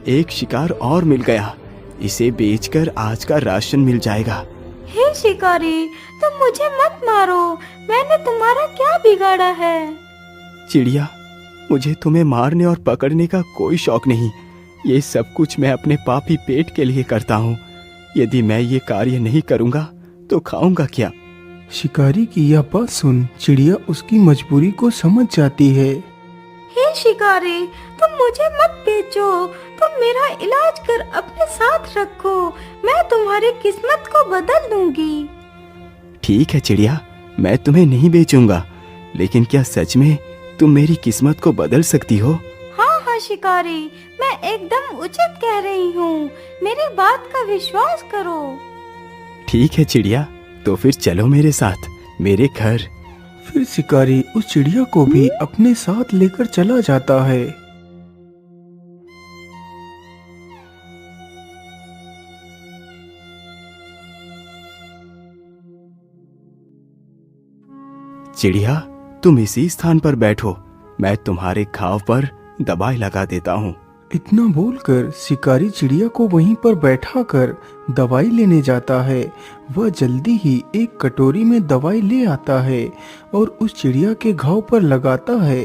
एक शिकार और मिल गया। इसे बेचकर आज का राशन मिल जाएगा। हे शिकारी, तुम मुझे मत मारो। मैंने तुम्हारा क्या बिगाड़ा है? चिड़िया, मुझे तुम्हें मारने और पकड़ने का कोई शौक नहीं। ये सब कुछ मैं अपने पापी पेट के लिए करता हूँ। यदि मैं ये कार्य नहीं करूँगा तो खाऊंगा क्या? शिकारी की यह बात सुन चिड़िया उसकी मजबूरी को समझ जाती है। हे शिकारी, तुम मुझे मत बेचो। तुम मेरा इलाज कर अपने साथ रखो। मैं तुम्हारी किस्मत को बदल दूंगी। ठीक है चिड़िया, मैं तुम्हें नहीं बेचूंगा, लेकिन क्या सच में तुम मेरी किस्मत को बदल सकती हो? हाँ हाँ शिकारी, मैं एकदम उचित कह रही हूँ, मेरी बात का विश्वास करो। ठीक है चिड़िया, तो फिर चलो मेरे साथ मेरे घर। फिर शिकारी उस चिड़िया को भी अपने साथ लेकर चला जाता है। चिड़िया, तुम इसी स्थान पर बैठो, मैं तुम्हारे घाव पर दवाई लगा देता हूँ। इतना बोलकर शिकारी चिड़िया को वहीं पर बैठाकर दवाई लेने जाता है। वह जल्दी ही एक कटोरी में दवाई ले आता है और उस चिड़िया के घाव पर लगाता है।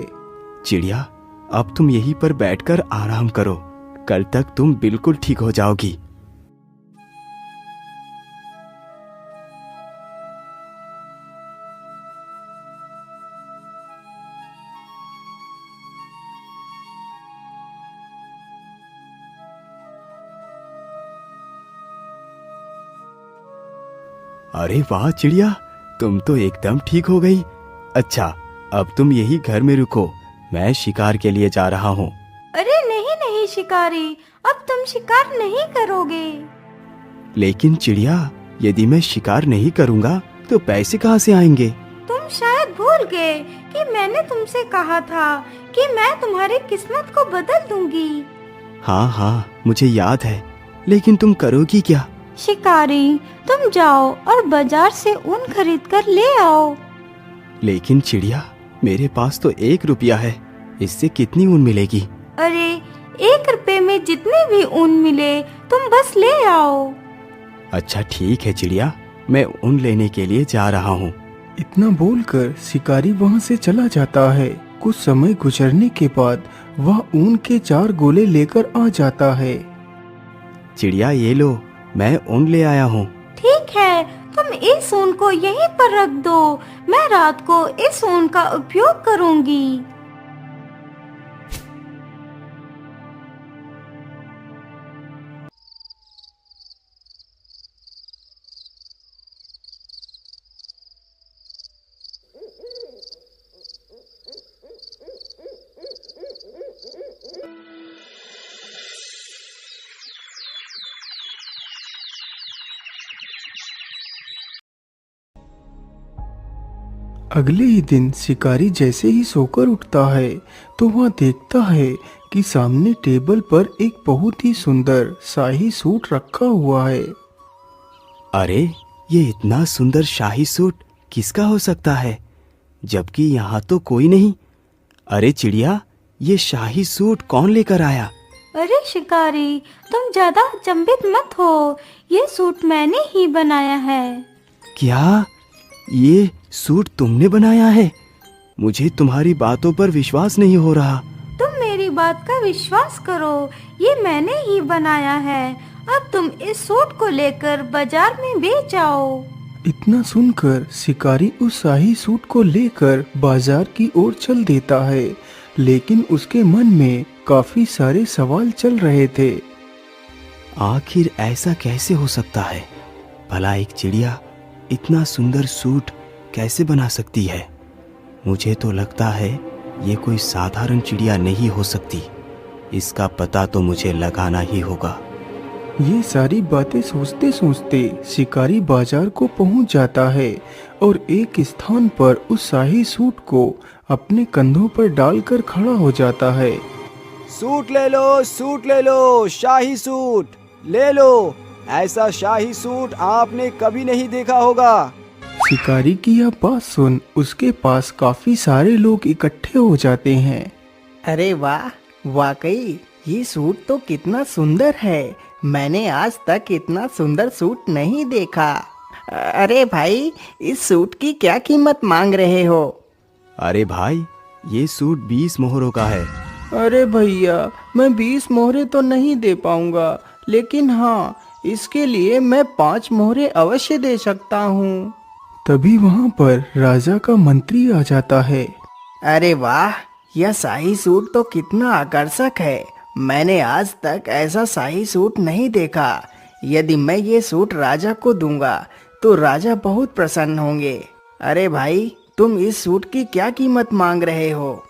चिड़िया, अब तुम यहीं पर बैठकर आराम करो, कल तक तुम बिल्कुल ठीक हो जाओगी। अरे वाह चिड़िया, तुम तो एकदम ठीक हो गई। अच्छा, अब तुम यही घर में रुको, मैं शिकार के लिए जा रहा हूँ। अरे नहीं नहीं शिकारी, अब तुम शिकार नहीं करोगे। लेकिन चिड़िया, यदि मैं शिकार नहीं करूँगा तो पैसे कहाँ से आएंगे? तुम शायद भूल गए कि मैंने तुमसे कहा था कि मैं तुम्हारी किस्मत को बदल दूंगी। हाँ हाँ, मुझे याद है, लेकिन तुम करोगी क्या? शिकारी, तुम जाओ और बाजार से ऊन खरीद कर ले आओ। लेकिन चिड़िया, मेरे पास तो 1 रुपया है, इससे कितनी ऊन मिलेगी? अरे 1 रुपए में जितने भी ऊन मिले तुम बस ले आओ। अच्छा ठीक है चिड़िया, मैं ऊन लेने के लिए जा रहा हूँ। इतना बोलकर शिकारी वहाँ से चला जाता है। कुछ समय गुजरने के बाद वह ऊन के 4 गोले लेकर आ जाता है। चिड़िया ये लो, मैं ऊन ले आया हूँ। ठीक है, तुम इस ऊन को यहीं पर रख दो, मैं रात को इस ऊन का उपयोग करूँगी। अगले ही दिन शिकारी जैसे ही सोकर उठता है तो वह देखता है कि सामने टेबल पर एक बहुत ही सुंदर शाही सूट रखा हुआ है। अरे, ये इतना सुंदर शाही सूट किसका हो सकता है, जबकि यहाँ तो कोई नहीं। अरे चिड़िया, ये शाही सूट कौन लेकर आया? अरे शिकारी, तुम ज्यादा अचंभित मत हो, ये सूट मैंने ही बनाया है। क्या ये सूट तुमने बनाया है? मुझे तुम्हारी बातों पर विश्वास नहीं हो रहा। तुम मेरी बात का विश्वास करो, ये मैंने ही बनाया है। अब तुम इस सूट को लेकर बाजार में बेच आओ। इतना सुनकर शिकारी उस शाही सूट को लेकर बाजार की ओर चल देता है, लेकिन उसके मन में काफी सारे सवाल चल रहे थे। आखिर ऐसा कैसे हो सकता है? भला एक चिड़िया इतना सुंदर सूट कैसे बना सकती है? मुझे तो लगता है ये कोई साधारण चिड़िया नहीं हो सकती। इसका पता तो मुझे लगाना ही होगा। ये सारी बातें सोचते सोचते शिकारी बाजार को पहुंच जाता है और एक स्थान पर उस शाही सूट को अपने कंधों पर डालकर खड़ा हो जाता है। सूट ले लो, सूट ले लो, शाही सूट ले लो। ऐसा शाही सूट आपने कभी नहीं देखा होगा। शिकारी की यह बात सुन उसके पास काफी सारे लोग इकट्ठे हो जाते हैं। अरे वाह, वाकई ये सूट तो कितना सुंदर है। मैंने आज तक इतना सुंदर सूट नहीं देखा। अरे भाई, इस सूट की क्या कीमत मांग रहे हो? अरे भाई, ये सूट 20 मोहरों का है। अरे भैया, मैं 20 मोहरे तो नहीं दे पाऊंगा, लेकिन हाँ, इसके लिए मैं 5 मोहरे अवश्य दे सकता हूँ। तभी वहाँ पर राजा का मंत्री आ जाता है। अरे वाह, यह शाही सूट तो कितना आकर्षक है। मैंने आज तक ऐसा शाही सूट नहीं देखा। यदि मैं ये सूट राजा को दूंगा तो राजा बहुत प्रसन्न होंगे। अरे भाई, तुम इस सूट की क्या कीमत मांग रहे हो?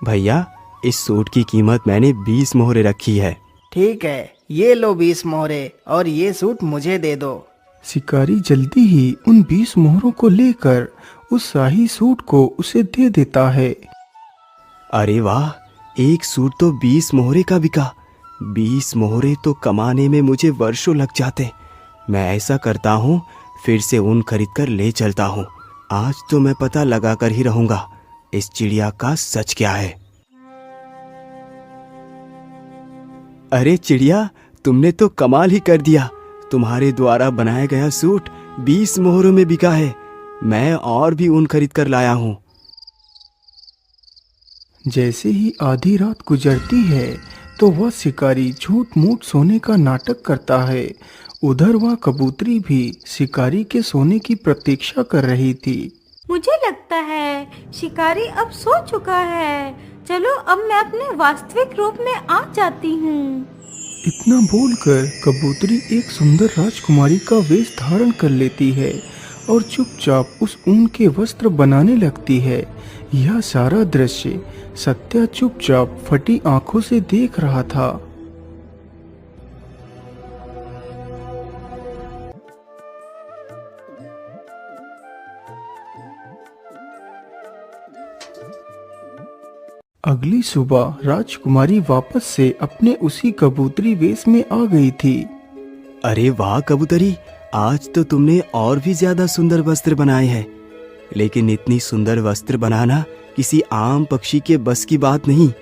भैया, इस सूट की कीमत मैंने 20 मोहरे रखी है। ठीक है, ये लो 20 मोहरे और ये सूट मुझे दे दो। शिकारी जल्दी ही उन 20 मोहरों को लेकर उस शाही सूट को उसे दे देता है। अरे वाह, एक सूट तो 20 मोहरे का बिका। 20 मोहरे तो कमाने में मुझे वर्षों लग जाते। मैं ऐसा करता हूँ, फिर से ऊन खरीद कर ले चलता हूँ। आज तो मैं पता लगा कर ही रहूंगा इस चिड़िया का सच क्या है। अरे चिड़िया, तुमने तो कमाल ही कर दिया। तुम्हारे द्वारा बनाया गया सूट 20 मोहरों में बिका है। मैं और भी ऊन खरीद कर लाया हूँ। जैसे ही आधी रात गुजरती है तो वह शिकारी झूठ मूठ सोने का नाटक करता है। उधर वह कबूतरी भी शिकारी के सोने की प्रतीक्षा कर रही थी। मुझे लगता है शिकारी अब सो चुका है। चलो अब मैं अपने वास्तविक रूप में आ जाती हूँ। इतना बोलकर कबूतरी एक सुंदर राजकुमारी का वेश धारण कर लेती है और चुपचाप उस ऊन के वस्त्र बनाने लगती है। यह सारा दृश्य सत्या चुपचाप फटी आंखों से देख रहा था। अगली सुबह राजकुमारी वापस से अपने उसी कबूतरी वेश में आ गई थी। अरे वाह कबूतरी, आज तो तुमने और भी ज्यादा सुंदर वस्त्र बनाए हैं। लेकिन इतनी सुंदर वस्त्र बनाना किसी आम पक्षी के बस की बात नहीं।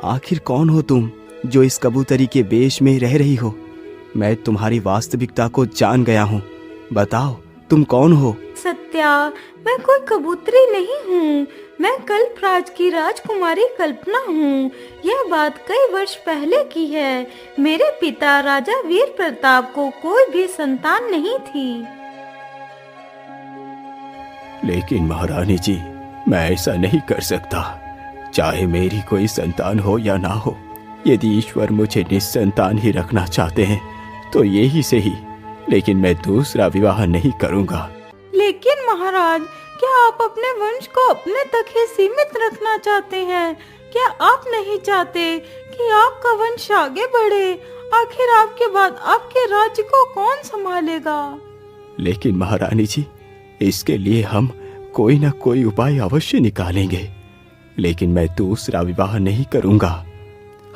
आखिर कौन हो तुम जो इस कबूतरी के वेश में रह रही हो? मैं तुम्हारी वास्तविकता को जान गया हूँ। बताओ, तुम कौन हो? सत्या, मैं कोई कबूतरी नहीं हूँ। मैं कल्पराज की राजकुमारी कल्पना हूँ। यह बात कई वर्ष पहले की है। मेरे पिता राजा वीर प्रताप को कोई भी संतान नहीं थी। लेकिन महारानी जी, मैं ऐसा नहीं कर सकता। चाहे मेरी कोई संतान हो या ना हो, यदि ईश्वर मुझे निस्संतान ही रखना चाहते हैं तो यही सही। लेकिन मैं दूसरा विवाह नहीं करूँगा। लेकिन महाराज, क्या आप अपने वंश को अपने तक ही सीमित रखना चाहते हैं? क्या आप नहीं चाहते कि आपका वंश आगे बढ़े? आखिर आपके बाद आपके राज्य को कौन संभालेगा? लेकिन महारानी जी, इसके लिए हम कोई ना कोई उपाय अवश्य निकालेंगे। लेकिन मैं दूसरा विवाह नहीं करूंगा।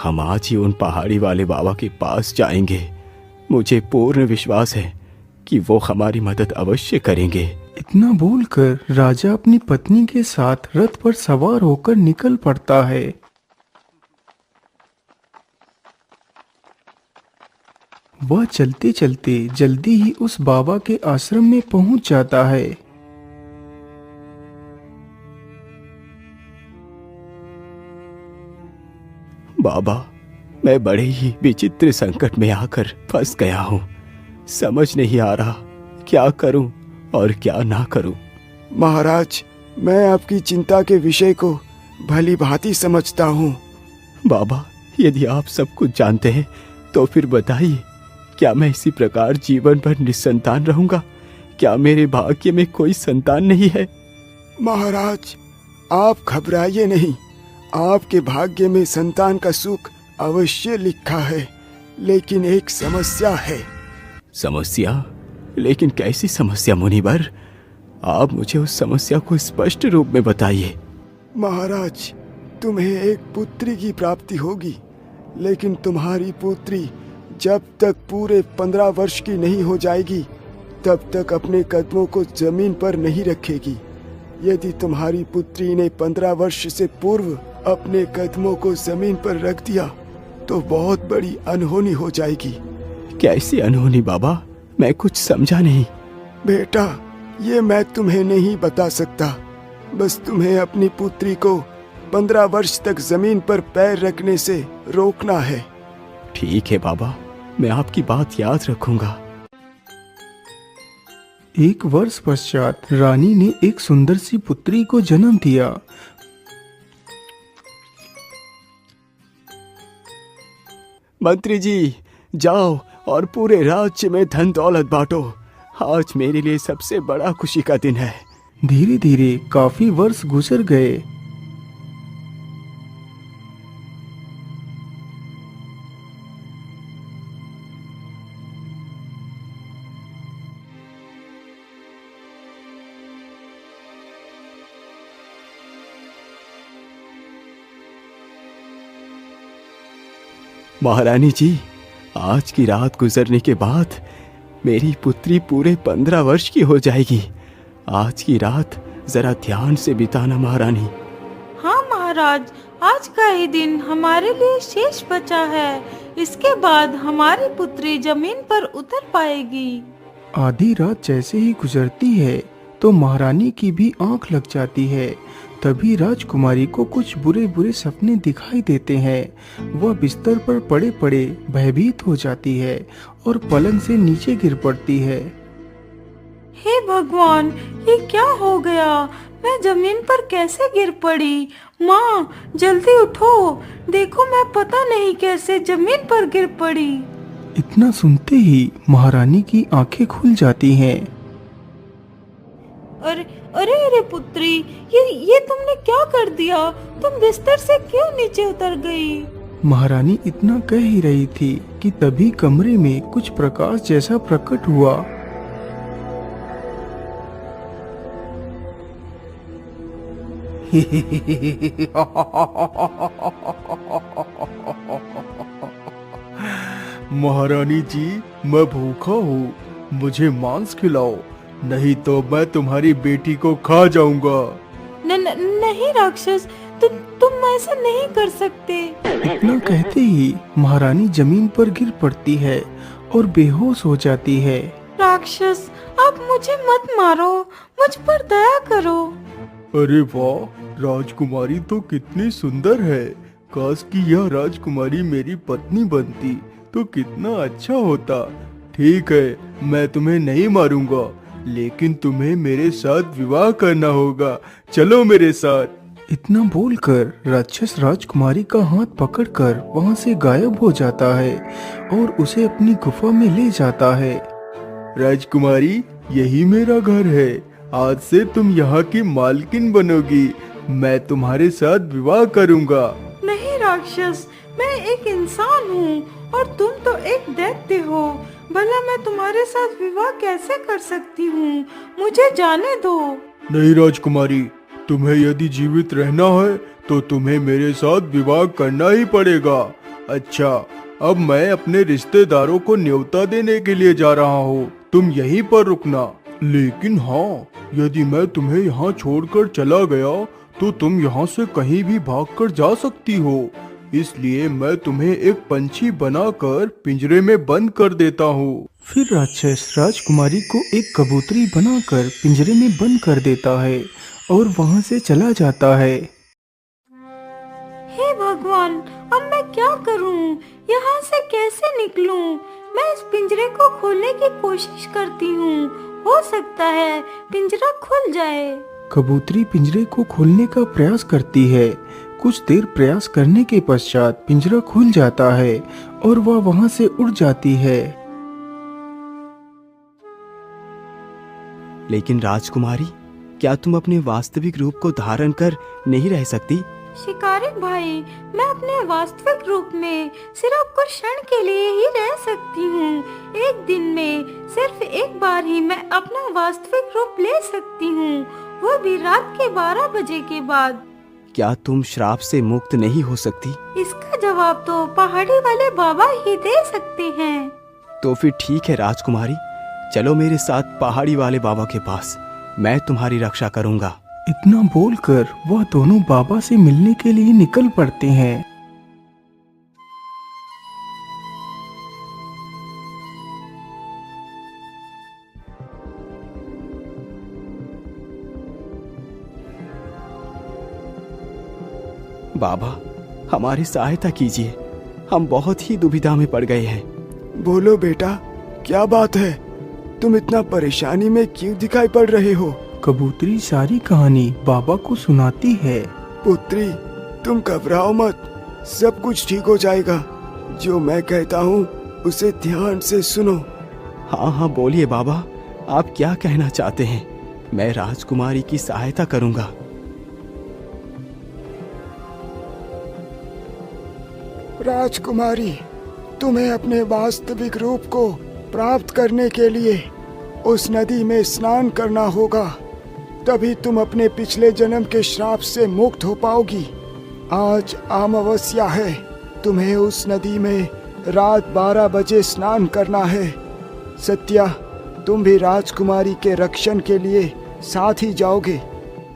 हम आज ही उन पहाड़ी वाले बाबा के पास जाएंगे। मुझे पूर्ण विश्वास है कि वो हमारी मदद अवश्य करेंगे। इतना बोलकर राजा अपनी पत्नी के साथ रथ पर सवार होकर निकल पड़ता है। वह चलते चलते जल्दी ही उस बाबा के आश्रम में पहुंच जाता है। बाबा, मैं बड़े ही विचित्र संकट में आकर फंस गया हूँ। समझ नहीं आ रहा क्या करूं और क्या ना करूं। महाराज, मैं आपकी चिंता के विषय को भली भांति समझता हूँ। बाबा, यदि आप सब कुछ जानते हैं तो फिर बताइए, क्या मैं इसी प्रकार जीवन भर निस्संतान रहूंगा? क्या मेरे भाग्य में कोई संतान नहीं है? महाराज, आप घबराइए नहीं। आपके भाग्य में संतान का सुख अवश्य लिखा है। लेकिन एक समस्या है। समस्या? लेकिन कैसी समस्या मुनिवर? आप मुझे उस समस्या को स्पष्ट रूप में बताइए। महाराज, तुम्हें एक पुत्री की प्राप्ति होगी। लेकिन तुम्हारी पुत्री जब तक पूरे 15 वर्ष की नहीं हो जाएगी, तब तक अपने कदमों को जमीन पर नहीं रखेगी। यदि तुम्हारी पुत्री ने 15 वर्ष से पूर्व अपने कदमों को जमीन पर रख दिया तो बहुत बड़ी अनहोनी हो जाएगी। कैसी अनहोनी बाबा? मैं कुछ समझा नहीं। बेटा, ये मैं तुम्हें नहीं बता सकता। बस तुम्हें अपनी पुत्री को 15 वर्ष तक जमीन पर पैर रखने से रोकना है। ठीक है बाबा, मैं आपकी बात याद रखूंगा। एक वर्ष पश्चात रानी ने एक सुंदर सी पुत्री को जन्म दिया। मंत्री जी, जाओ और पूरे राज्य में धन दौलत बांटो। आज मेरे लिए सबसे बड़ा खुशी का दिन है। धीरे धीरे काफी वर्ष गुजर गए। महारानी जी, आज की रात गुजरने के बाद मेरी पुत्री पूरे 15 वर्ष की हो जाएगी। आज की रात जरा ध्यान से बिताना महारानी। हाँ महाराज, आज का ही दिन हमारे लिए शेष बचा है। इसके बाद हमारी पुत्री जमीन पर उतर पाएगी। आधी रात जैसे ही गुजरती है तो महारानी की भी आंख लग जाती है। तभी राजकुमारी को कुछ बुरे बुरे सपने दिखाई देते हैं। वह बिस्तर पर पड़े पड़े भयभीत हो जाती है और पलंग से नीचे गिर पड़ती है। हे भगवान, ये क्या हो गया? मैं जमीन पर कैसे गिर पड़ी? माँ, जल्दी उठो, देखो मैं पता नहीं कैसे जमीन पर गिर पड़ी। इतना सुनते ही महारानी की आंखें खुल जाती हैं। अरे अरे अरे पुत्री, ये तुमने क्या कर दिया? तुम बिस्तर से क्यों नीचे उतर गई? महारानी इतना कह ही रही थी कि तभी कमरे में कुछ प्रकाश जैसा प्रकट हुआ। महारानी जी, मैं भूखा हूँ, मुझे मांस खिलाओ, नहीं तो मैं तुम्हारी बेटी को खा जाऊंगा। नहीं राक्षस, तुम ऐसा नहीं कर सकते। इतना कहते ही महारानी जमीन पर गिर पड़ती है और बेहोश हो जाती है। राक्षस, आप मुझे मत मारो, मुझ पर दया करो। अरे वाह, राजकुमारी तो कितनी सुंदर है। काश कि यह राजकुमारी मेरी पत्नी बनती तो कितना अच्छा होता। ठीक है, मैं तुम्हें नहीं मारूंगा, लेकिन तुम्हें मेरे साथ विवाह करना होगा। चलो मेरे साथ। इतना बोलकर राक्षस राजकुमारी का हाथ पकड़कर वहां से गायब हो जाता है और उसे अपनी गुफा में ले जाता है। राजकुमारी, यही मेरा घर है। आज से तुम यहाँ की मालकिन बनोगी। मैं तुम्हारे साथ विवाह करूँगा। नहीं राक्षस, मैं एक इंसान हूँ और तुम तो एक दैत्य हो। भला मैं तुम्हारे साथ विवाह कैसे कर सकती हूँ? मुझे जाने दो। नहीं राजकुमारी, तुम्हें यदि जीवित रहना है तो तुम्हें मेरे साथ विवाह करना ही पड़ेगा। अच्छा, अब मैं अपने रिश्तेदारों को न्योता देने के लिए जा रहा हूँ, तुम यहीं पर रुकना। लेकिन हाँ, यदि मैं तुम्हें यहाँ छोड़कर चला गया तो तुम यहाँ से कहीं भी भागकर जा सकती हो। इसलिए मैं तुम्हें एक पंछी बनाकर पिंजरे में बंद कर देता हूँ। फिर राक्षस राजकुमारी को एक कबूतरी बनाकर पिंजरे में बंद कर देता है और वहाँ से चला जाता है। हे भगवान, अब मैं क्या करूँ? यहाँ से कैसे निकलूँ? मैं इस पिंजरे को खोलने की कोशिश करती हूँ, हो सकता है पिंजरा खुल जाए। कबूतरी पिंजरे को खोलने का प्रयास करती है। कुछ देर प्रयास करने के पश्चात पिंजरा खुल जाता है और वह वहाँ से उड़ जाती है। लेकिन राजकुमारी, क्या तुम अपने वास्तविक रूप को धारण कर नहीं रह सकती? शिकारी भाई, मैं अपने वास्तविक रूप में सिर्फ कुछ क्षण के लिए ही रह सकती हूँ। एक दिन में सिर्फ एक बार ही मैं अपना वास्तविक रूप ले सकती हूँ, वो भी रात के 12 बजे के बाद। क्या तुम श्राप से मुक्त नहीं हो सकती? इसका जवाब तो पहाड़ी वाले बाबा ही दे सकते हैं। तो फिर ठीक है राजकुमारी, चलो मेरे साथ पहाड़ी वाले बाबा के पास, मैं तुम्हारी रक्षा करूंगा। इतना बोलकर वह दोनों बाबा से मिलने के लिए निकल पड़ते हैं। बाबा, हमारी सहायता कीजिए, हम बहुत ही दुविधा में पड़ गए हैं। बोलो बेटा, क्या बात है? तुम इतना परेशानी में क्यों दिखाई पड़ रहे हो? कबूतरी सारी कहानी बाबा को सुनाती है। पुत्री, तुम घबराओ मत, सब कुछ ठीक हो जाएगा। जो मैं कहता हूँ उसे ध्यान से सुनो। हाँ हाँ, बोलिए बाबा, आप क्या कहना चाहते हैं? मैं राजकुमारी की सहायता करूंगा। राजकुमारी, तुम्हें अपने वास्तविक रूप को प्राप्त करने के लिए उस नदी में स्नान करना होगा, तभी तुम अपने पिछले जन्म के श्राप से मुक्त हो पाओगी। आज अमावस्या है, तुम्हें उस नदी में रात 12 बजे स्नान करना है। सत्या, तुम भी राजकुमारी के रक्षण के लिए साथ ही जाओगे।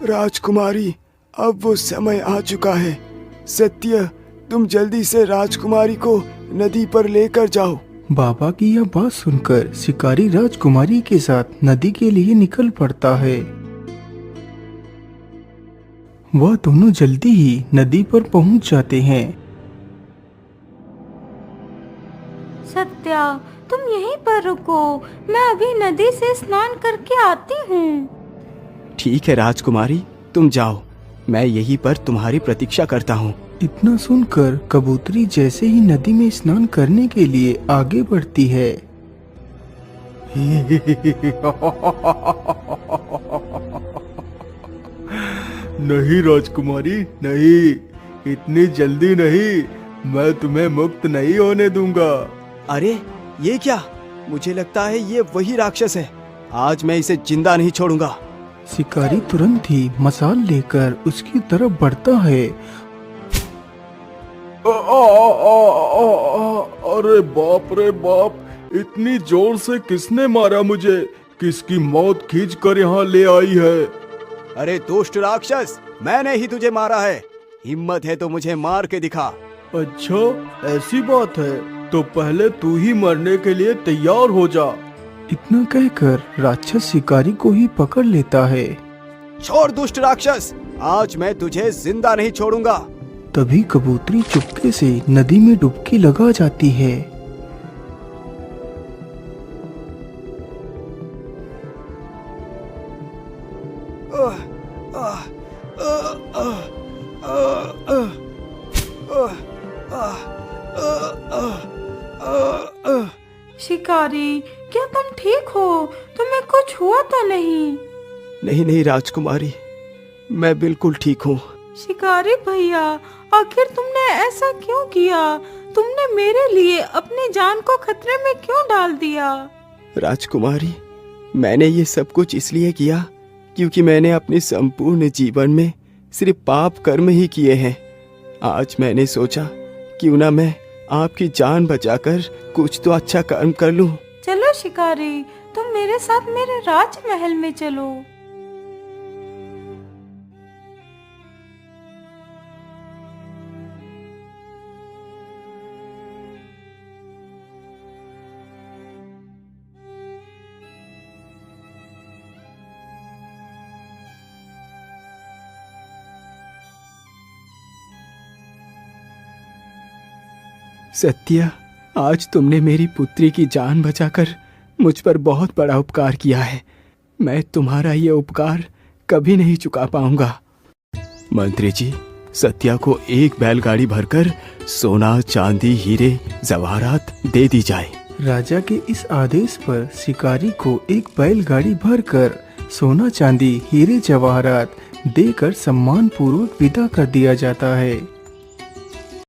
राजकुमारी, अब वो समय आ चुका है। सत्य, तुम जल्दी से राजकुमारी को नदी पर लेकर जाओ। बाबा की यह बात सुनकर शिकारी राजकुमारी के साथ नदी के लिए निकल पड़ता है। वह दोनों जल्दी ही नदी पर पहुंच जाते हैं। सत्या, तुम यहीं पर रुको, मैं अभी नदी से स्नान करके आती हूँ। ठीक है राजकुमारी, तुम जाओ, मैं यहीं पर तुम्हारी प्रतीक्षा करता हूँ। इतना सुनकर कबूतरी जैसे ही नदी में स्नान करने के लिए आगे बढ़ती है। नहीं राजकुमारी, नहीं, इतनी जल्दी नहीं, मैं तुम्हें मुक्त नहीं होने दूंगा। अरे ये क्या? मुझे लगता है ये वही राक्षस है। आज मैं इसे जिंदा नहीं छोड़ूंगा। शिकारी तुरंत ही मसाल लेकर उसकी तरफ बढ़ता है। अरे बाप रे बाप, इतनी जोर से किसने मारा मुझे? किसकी मौत खींच कर यहाँ ले आई है? अरे दुष्ट राक्षस, मैंने ही तुझे मारा है। हिम्मत है तो मुझे मार के दिखा। अच्छा, ऐसी बात है तो पहले तू ही मरने के लिए तैयार हो जा। इतना कहकर राक्षस शिकारी को ही पकड़ लेता है। छोड़ दुष्ट राक्षस, आज मैं तुझे जिंदा नहीं छोड़ूंगा। तभी कबूतरी चुपके से नदी में डुबकी लगा जाती है। शिकारी, क्या तुम ठीक हो? तुम्हें कुछ हुआ तो नहीं? नहीं नहीं राजकुमारी, मैं बिल्कुल ठीक हूँ। शिकारी भैया, आखिर तुमने ऐसा क्यों किया? तुमने मेरे लिए अपनी जान को खतरे में क्यों डाल दिया? राजकुमारी, मैंने ये सब कुछ इसलिए किया क्योंकि मैंने अपने संपूर्ण जीवन में सिर्फ पाप कर्म ही किए हैं। आज मैंने सोचा क्यों ना मैं आपकी जान बचाकर कुछ तो अच्छा कर्म कर लूं। चलो शिकारी, तुम मेरे साथ मेरे राजमहल में चलो। सत्या, आज तुमने मेरी पुत्री की जान बचाकर मुझ पर बहुत बड़ा उपकार किया है। मैं तुम्हारा ये उपकार कभी नहीं चुका पाऊंगा। मंत्री जी, सत्या को एक बैलगाड़ी भरकर सोना, चांदी, हीरे, जवाहरात दे दी जाए। राजा के इस आदेश पर शिकारी को एक बैलगाड़ी भरकर सोना, चांदी, हीरे, जवाहरात देकर सम्मान पूर्वक विदा कर दिया जाता है।